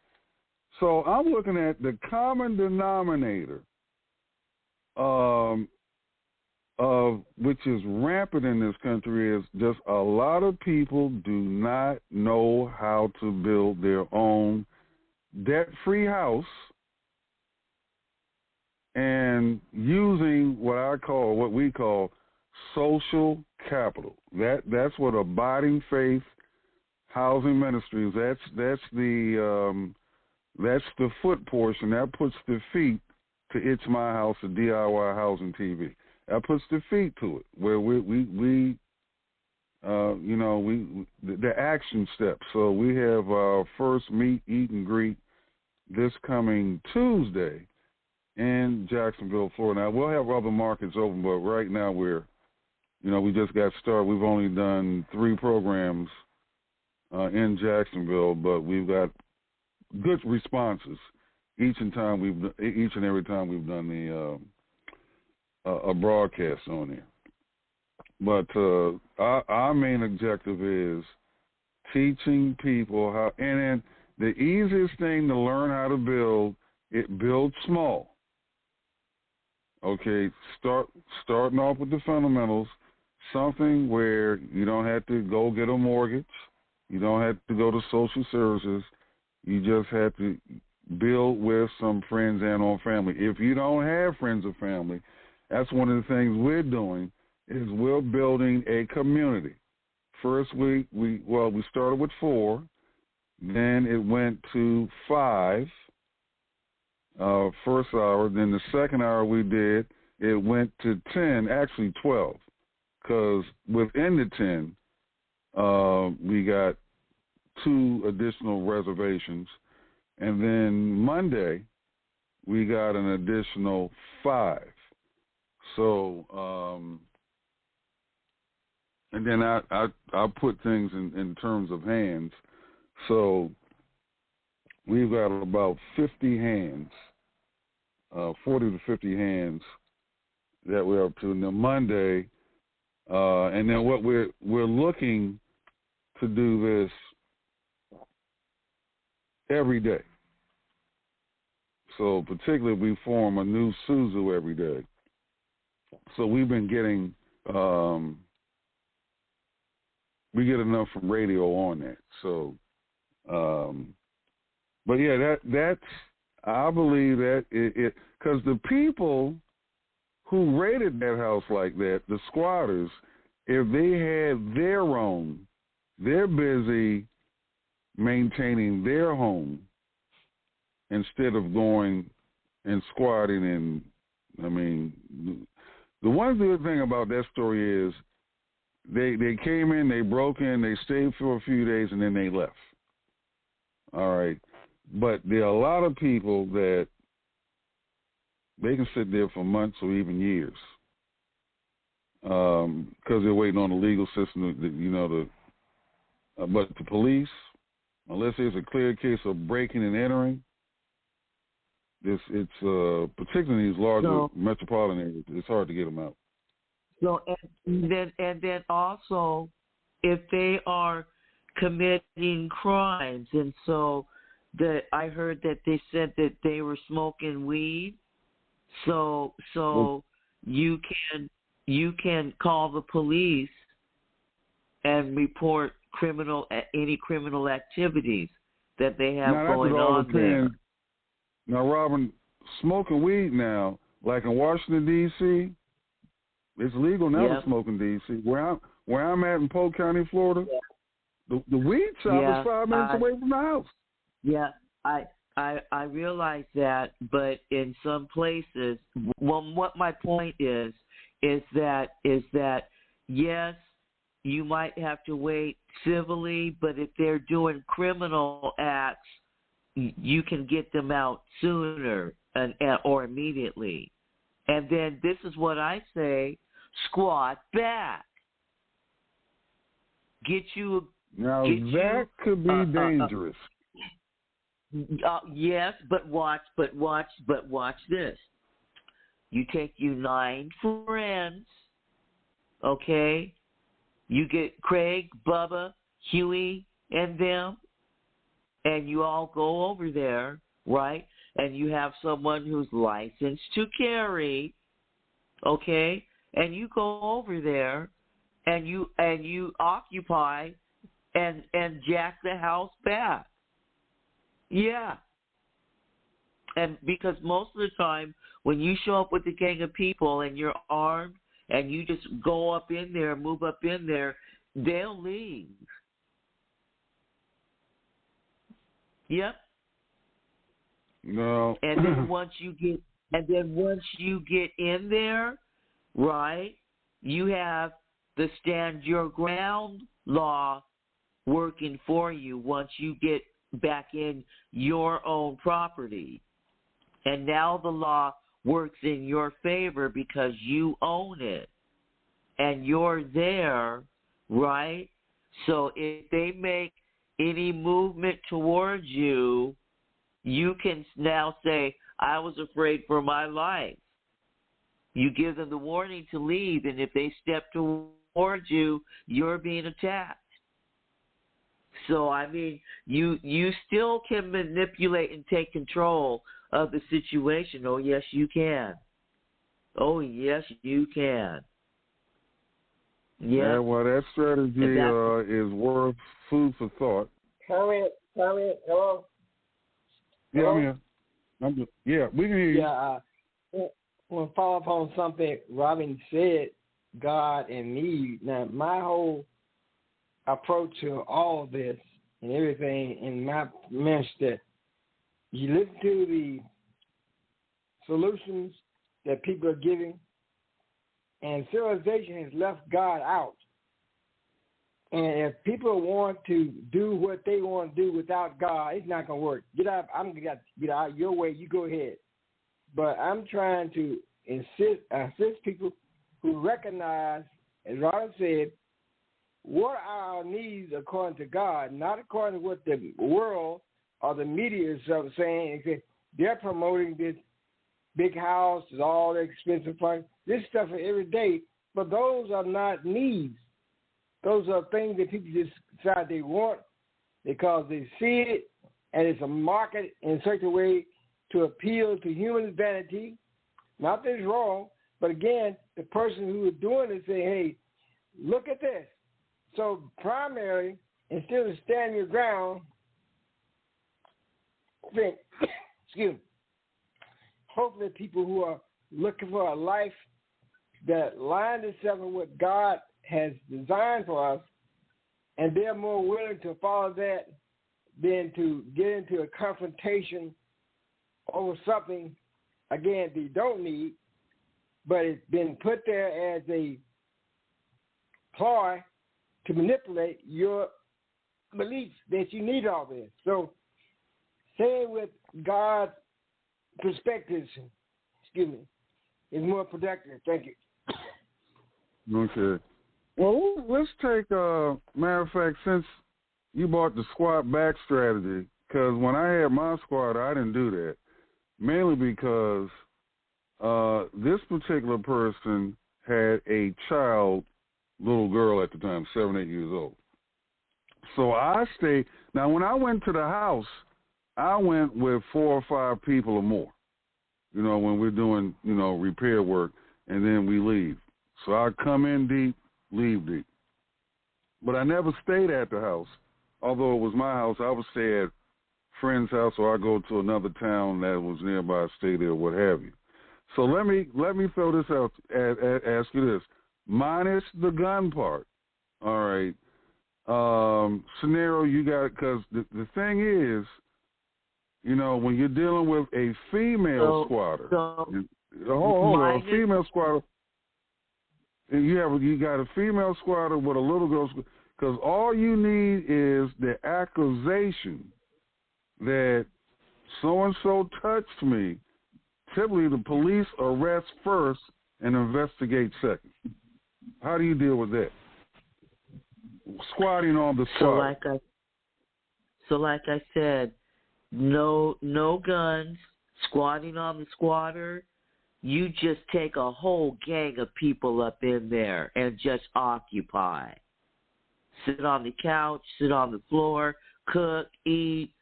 S7: So I'm looking at the common denominator of which is rampant in this country is just a lot of people do not know how to build their own debt-free house and using what we call social capital. That's what Abiding Faith Housing Ministries. That's the foot portion that puts the feet to It's My House, the DIY Housing TV. That puts the feet to it, where the action steps. So we have our first meet, eat, and greet this coming Tuesday in Jacksonville, Florida. Now, we'll have other markets open, but right now we just got started. We've only done 3 programs in Jacksonville, but we've got good responses each and every time we've done a broadcast on there. But our main objective is teaching people how, and then the easiest thing to learn how to build small. Okay, starting off with the fundamentals, something where you don't have to go get a mortgage, you don't have to go to social services, you just have to build with some friends and or family. If you don't have friends or family, that's one of the things we're doing, is we're building a community. First week, we started with 4, then it went to 5, first hour, then the second hour it went to 10, actually 12, because within the 10, we got 2 additional reservations, and then Monday, we got an additional 5. So, and then I put things in terms of hands. So we've got about 50 hands, 40 to 50 hands that we're up to. And then Monday, and then what we're looking to do this every day. So particularly we form a new Suzu every day. So we've been getting, we get enough from radio on that. So, but yeah, that's, I believe that it, because the people who raided that house like that, the squatters, if they had their own, they're busy maintaining their home instead of going and squatting. And I mean, the one good thing about that story is they came in, they broke in, they stayed for a few days, and then they left. All right. But there are a lot of people that they can sit there for months or even years because they're waiting on the legal system, but the police, unless there's a clear case of breaking and entering, it's particularly in these larger metropolitan areas, it's hard to get them out.
S8: So and then also, if they are committing crimes, and so I heard that they said that they were smoking weed. So you can call the police and report any criminal activities that they have going on there.
S7: Now, Robin, smoking weed now, like in Washington D.C., it's legal now to smoke in D.C. Where I'm at in Polk County, Florida, the weed shop is 5 minutes away from the house. Yeah,
S8: I realize that, but in some places, what my point is that yes, you might have to wait civilly, but if they're doing criminal acts, you can get them out sooner or immediately. And then this is what I say: squat back. That
S7: could be dangerous.
S8: Yes, but watch this. You take 9 friends, okay? You get Craig, Bubba, Huey, and them, and you all go over there, right? And you have someone who's licensed to carry, okay? And you go over there, and you occupy and jack the house back. Yeah. And because most of the time, when you show up with a gang of people and you're armed and you just go up in there, move up in there, they'll leave. Yep.
S7: No.
S8: And then once you get in there, right, you have the stand your ground law working for you once you get back in your own property. And now the law works in your favor because you own it. And you're there, right? So if they make any movement towards you, you can now say, I was afraid for my life. You give them the warning to leave, and if they step towards you, you're being attacked. So, I mean, you still can manipulate and take control of the situation. Oh, yes, you can. Oh, yes, you can.
S7: Yeah, well, that strategy is worth food for thought.
S9: Comment, hello?
S7: Yeah, I'm here. We can hear you.
S9: Yeah, I want to follow up on something Robin said, God and me. Now, my whole approach to all this and everything in my ministry, you listen to the solutions that people are giving, and civilization has left God out. And if people want to do what they want to do without God, it's not going to work. Get out. I'm going to get out your way. You go ahead. But I'm trying to assist people who recognize, as Robert said, what are our needs according to God, not according to what the world or the media is saying. They're promoting this big house, all the expensive price, this stuff every day, but those are not needs. Those are things that people just decide they want because they see it, and it's a market in such a way to appeal to human vanity. Not that it's wrong, but again, the person who is doing it say, hey, look at this. So primarily, instead of standing your ground, think, excuse me, hopefully people who are looking for a life that lines itself with what God has designed for us, and they're more willing to follow that than to get into a confrontation over something, again, they don't need, but it's been put there as a ploy to manipulate your beliefs that you need all this. So saying with God's perspectives, is more productive. Thank you.
S7: Okay. Well, let's take, matter of fact, since you brought the squat back strategy, because when I had my squat, I didn't do that, mainly because this particular person had a child, little girl at the time, 7, 8 years old. So I stayed. Now, when I went to the house, I went with 4 or 5 people or more, when we're doing, repair work, and then we leave. So I come in deep, leave deep. But I never stayed at the house. Although it was my house, I would stay at a friend's house, or I go to another town that was nearby, stay there, what have you. So let me throw this out, ask you this. Minus the gun part, all right, scenario you got, because the thing is, when you're dealing with a female squatter, a female squatter, you got a female squatter with a little girl, because all you need is the accusation that so-and-so touched me. Typically, the police arrest first and investigate second. How do you deal with that? Squatting on the squatter.
S8: So like I said, no guns, squatting on the squatter. You just take a whole gang of people up in there and just occupy. Sit on the couch, sit on the floor, cook, eat,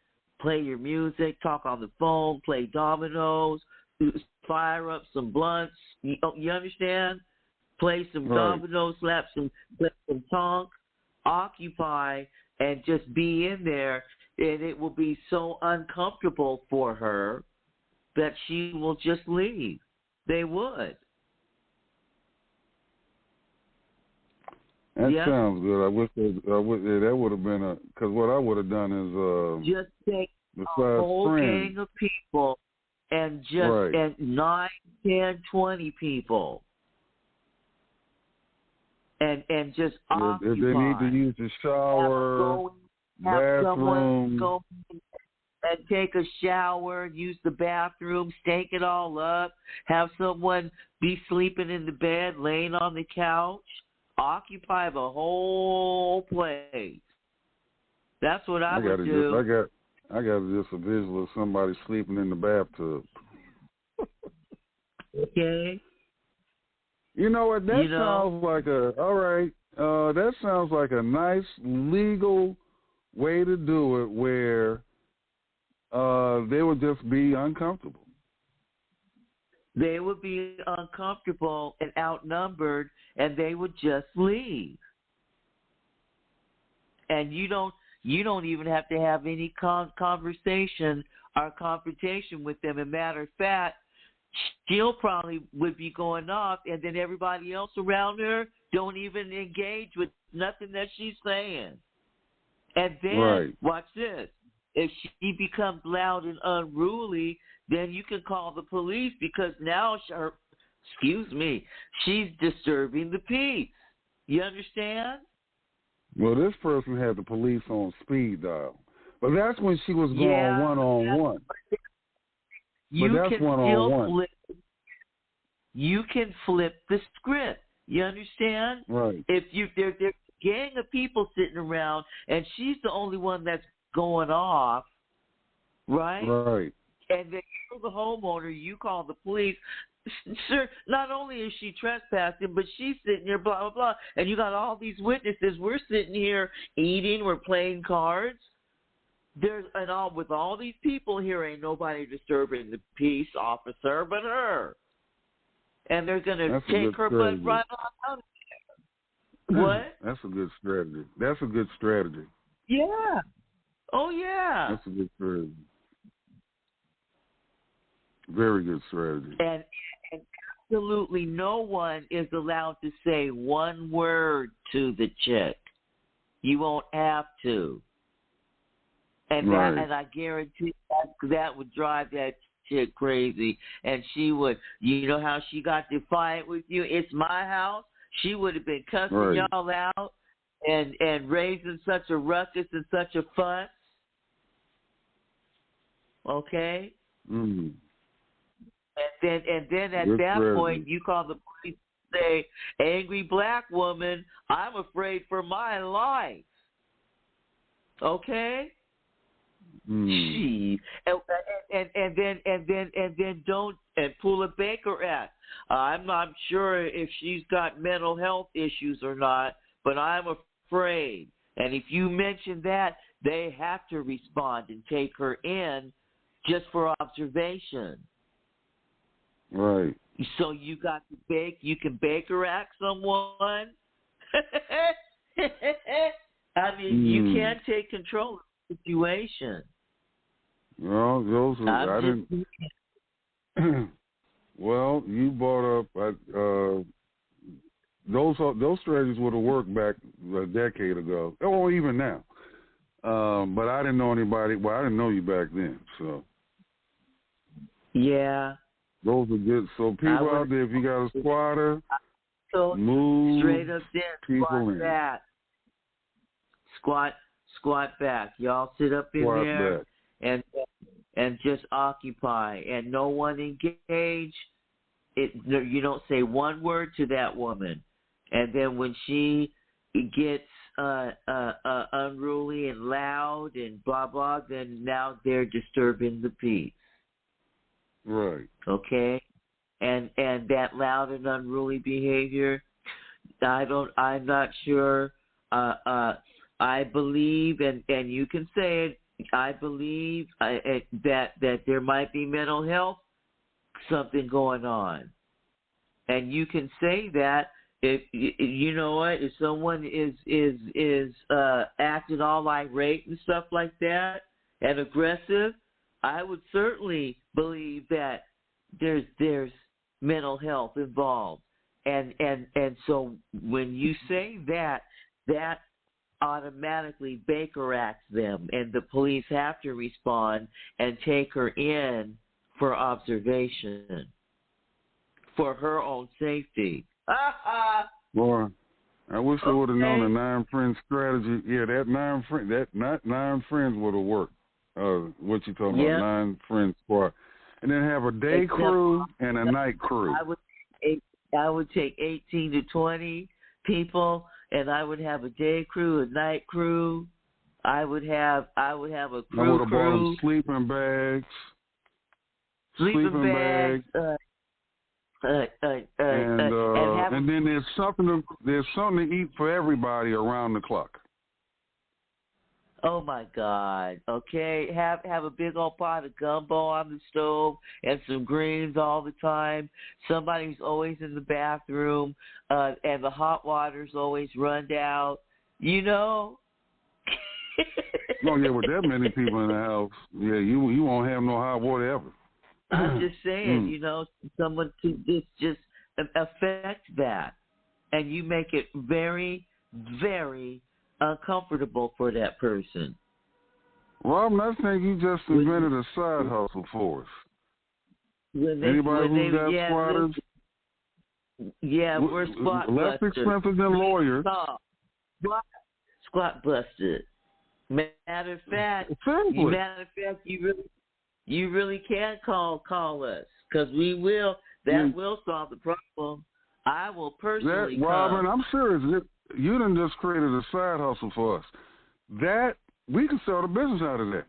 S8: play your music, talk on the phone, play dominoes, fire up some blunts. You understand? Play some dominoes, slap some tonk, occupy, and just be in there. And it will be so uncomfortable for her that she will just leave. They would.
S7: That sounds good. I wish that would have been because what I would have done is
S8: just take a whole gang of people and just and 9, 10, 20 people. And just occupy.
S7: If they need to use the shower,
S8: have
S7: bathroom.
S8: someone go and take a shower, use the bathroom, stake it all up, have someone be sleeping in the bed, laying on the couch, occupy the whole place. That's what I would do.
S7: I got just a visual of somebody sleeping in the bathtub.
S8: Okay.
S7: You know what? That sounds like that sounds like a nice legal way to do it where they would just be uncomfortable.
S8: They would be uncomfortable and outnumbered, and they would just leave. And you don't even have to have any conversation or confrontation with them. As a matter of fact, she'll probably would be going off, and then everybody else around her don't even engage with nothing that she's saying. And then, watch this. If she becomes loud and unruly, then you can call the police because now, she's disturbing the peace. You understand?
S7: Well, this person had the police on speed dial. But that's when she was going one-on-one.
S8: You can flip the script. You understand?
S7: Right.
S8: If there's a gang of people sitting around and she's the only one that's going off, right?
S7: Right.
S8: And then you're the homeowner, you call the police. Sir, not only is she trespassing, but she's sitting here, blah, blah, blah. And you got all these witnesses. We're sitting here eating, we're playing cards. With all these people here, ain't nobody disturbing the peace, officer, but her. And they're going to take her butt right on out of there. What?
S7: That's a good strategy.
S8: Yeah. Oh, yeah.
S7: That's a good strategy. Very good strategy.
S8: And absolutely no one is allowed to say one word to the chick. You won't have to. And I guarantee that would drive that chick crazy. And she would, you know how she got defiant with you? It's my house. She would have been cussing y'all out and raising such a ruckus and such a fuss. Okay?
S7: Mm-hmm.
S8: And then at that point, you call the police and say, angry black woman, I'm afraid for my life. Okay?
S7: Mm.
S8: And then don't pull a Baker Act. I'm not sure if she's got mental health issues or not, but I'm afraid. And if you mention that, they have to respond and take her in just for observation.
S7: Right.
S8: So you can Baker Act someone. I mean, you can't take control of the situation.
S7: Well, well, you brought up those strategies would have worked back a decade ago, or even now. But I didn't know anybody. Well, I didn't know you back then, so.
S8: Yeah.
S7: Those are good. So people out there, if you got a squatter, move
S8: straight up there,
S7: people
S8: squat
S7: in.
S8: back. Squat back. Y'all sit up in there and just occupy, and no one engage. You don't say one word to that woman, and then when she gets unruly and loud and blah blah, then now they're disturbing the peace.
S7: Right.
S8: Okay, and that loud and unruly behavior, I'm not sure. I believe, and you can say it. I believe that there might be mental health something going on, and you can say that if you know what, if someone is acting all irate and stuff like that and aggressive, I would certainly believe that there's mental health involved, and so when you say that automatically Baker acts them, and the police have to respond and take her in for observation for her own safety.
S7: Boy, I wish I would have known the 9 friends strategy. Yeah, that 9 friends would have worked. What you talking about? 9 friends squad, and then have a day crew and a night crew.
S8: I would take 18 to 20 people, and I would have a day crew, a night crew. I would have a crew.
S7: I would have bought them sleeping bags. And then there's something to eat for everybody around the clock.
S8: Oh my God! Okay, have a big old pot of gumbo on the stove and some greens all the time. Somebody's always in the bathroom, and the hot water's always run out. You know.
S7: Oh yeah, with that many people in the house, yeah, you won't have no hot water ever.
S8: I'm just saying, you know, someone could just affect that, and you make it very, very uncomfortable for that person.
S7: Robin, I think you just invented a side hustle for us. Anybody who's got squatters?
S8: Yeah, we're squat
S7: less
S8: busters.
S7: expensive than lawyers.
S8: Squat busted. Matter of fact, you really can call us, because we will. That will solve the problem. I will personally come.
S7: Robin, I'm serious. You done just created a side hustle for us. That we can sell the business out of that,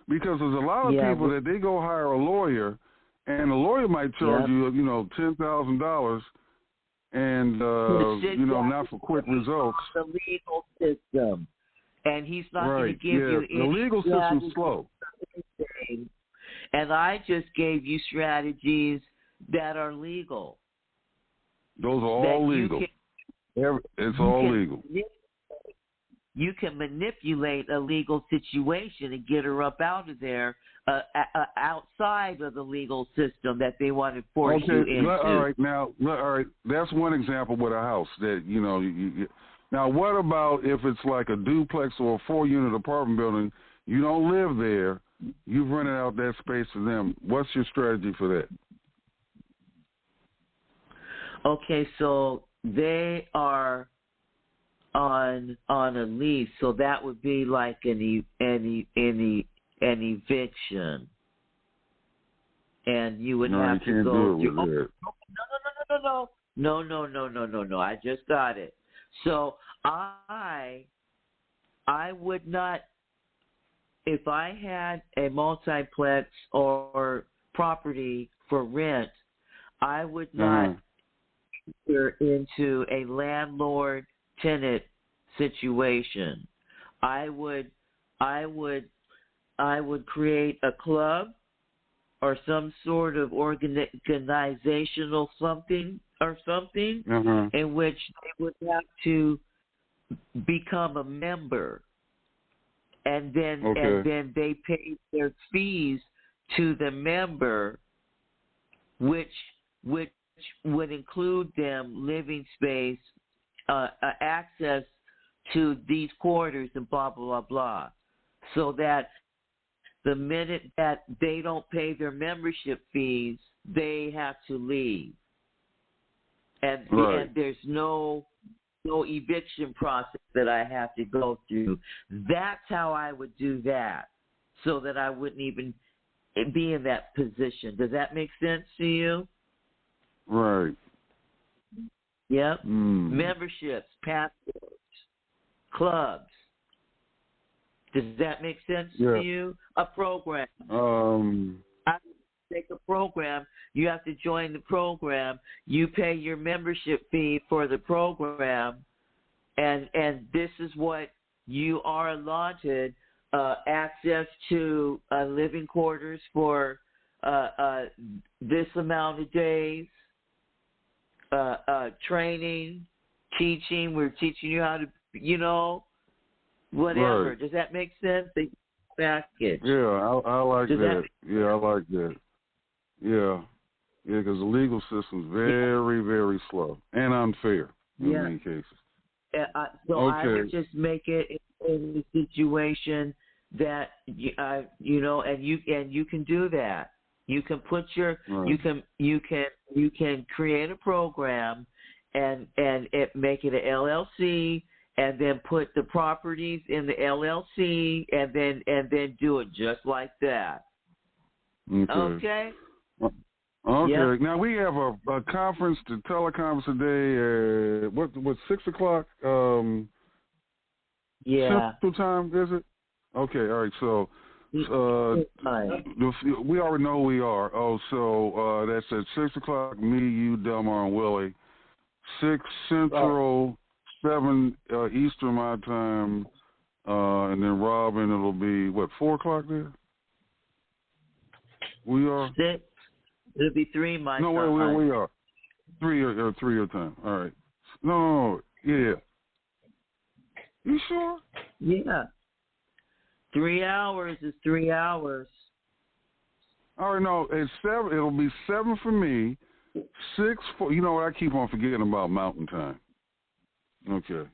S7: because there's a lot of people that they go hire a lawyer, and the lawyer might charge you, $10,000, and not for quick results.
S8: The legal system, and he's not going to give you any.
S7: The legal system's slow.
S8: And I just gave you strategies that are legal.
S7: Those are all legal. It's all legal.
S8: You can manipulate a legal situation and get her up out of there, outside of the legal system that they want to force you into.
S7: All right. That's one example with a house that you now, what about if it's like a duplex or a 4-unit apartment building? You don't live there. You've rented out that space for them. What's your strategy for that?
S8: Okay, so they are on a lease, so that would be like an eviction, and you would have to go through. No. I just got it. So I would not. If I had a multiplex or property for rent, I would not enter into a landlord-tenant situation. I would create a club or some sort of organizational something in which they would have to become a member. And then they pay their fees to the member, which would include them living space, access to these quarters, and blah blah blah. So that the minute that they don't pay their membership fees, they have to leave, and there's no eviction process that I have to go through. That's how I would do that, so that I wouldn't even be in that position. Does that make sense to you?
S7: Right.
S8: Yep. Memberships, passports, clubs. Does that make sense to you? A program. I take a program. You have to join the program. You pay your membership fee for the program, and this is what you are allotted: access to living quarters for this amount of days, training, teaching. We're teaching you how to, whatever.
S7: Right.
S8: Does that make sense? The package.
S7: Yeah, I like that. I like that. Yeah, because the legal system's very, very slow and unfair in many cases.
S8: I would just make it in a situation that and you can do that. You can put your you can create a program, make it an LLC, and then put the properties in the LLC, and then do it just like that. Okay.
S7: Okay.
S8: Yep.
S7: Now we have a conference, the teleconference today. What 6:00?
S8: Yeah.
S7: Central time is it? Okay. All right. So we already know who we are. Oh, so that's at 6:00. Me, you, Delmar, and Willie. 6 Central, 7 Eastern my time, and then Robin. It'll be what 4:00 there. We are
S8: 6. It'll be 3 my time.
S7: No, we are 3 your time. All right. No, yeah. You sure?
S8: Yeah. 3 hours is 3 hours.
S7: All right, no, it's 7. It'll be 7 for me. 6 for you know what? I keep on forgetting about Mountain Time. Okay.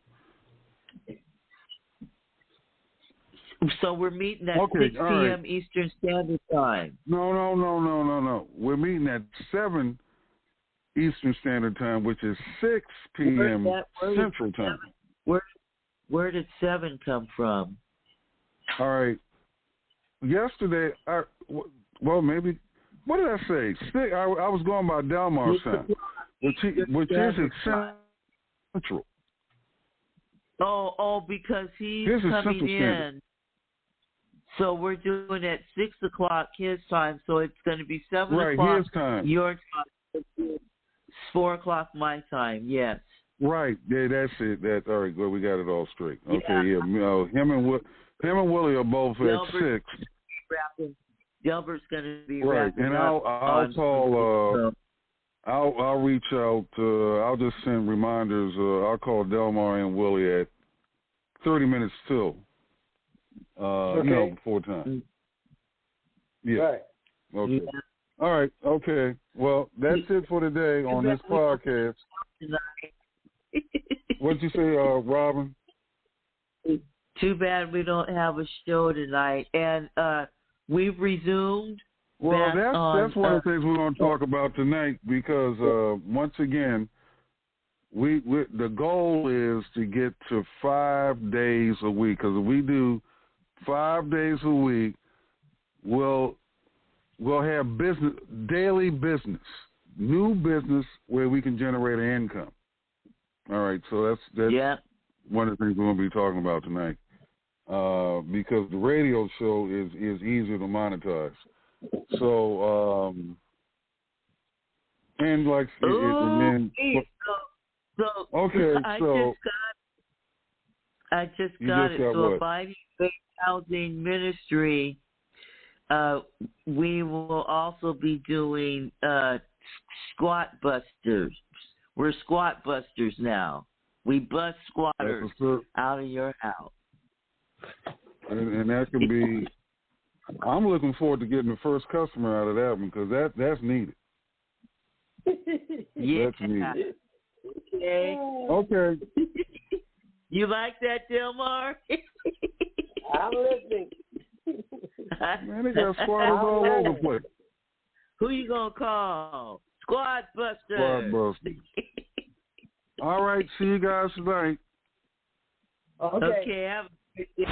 S8: So we're meeting at 6 p.m.
S7: Right.
S8: Eastern Standard Time.
S7: No. We're meeting at 7 Eastern Standard Time, which is 6 p.m. Central Time.
S8: Where did 7 come from?
S7: All right. Yesterday, maybe. What did I say? 6. I was going by Delmar's time, which is at Central.
S8: Oh, because he's coming in. So we're doing at 6:00 his time, so it's going to be 7 o'clock
S7: his time.
S8: your time. 4:00 my time. Yes.
S7: Right. Yeah, that's it. All right. Good. We got it all straight. Okay. Yeah. Him and Willie are both at 6.
S8: Delbert's going to be
S7: right. And I'll call. I'll reach out. I'll just send reminders. I'll call Delmar and Willie at 30 minutes till. Before time. Yeah. Right. Okay. Yeah. All right. Okay. Well, that's it for today on this podcast. What'd you say, Robin?
S8: Too bad we don't have a show tonight, and we've resumed.
S7: Well, that's one of the things we're going to talk about tonight because once again, the goal is to get to 5 days a week. Because if we do 5 days a week, we'll have daily business, new business where we can generate an income. All right, so that's one of the things we're going to be talking about tonight. Because the radio show is easier to monetize. So and like
S8: I just got it. So Abiding Faith Housing Ministry, we will also be doing squat busters. We're squat busters now. We bust squatters out of your house.
S7: And that can be. I'm looking forward to getting the first customer out of that one because that's needed.
S8: Yeah.
S7: That's needed.
S8: Okay. You like that, Delmar?
S9: I'm listening.
S7: Man, they got squatters all over the place.
S8: Who you gonna call? Squad Busters.
S7: Squad Busters. All right, see you guys tonight.
S9: Okay.
S8: Have a good day.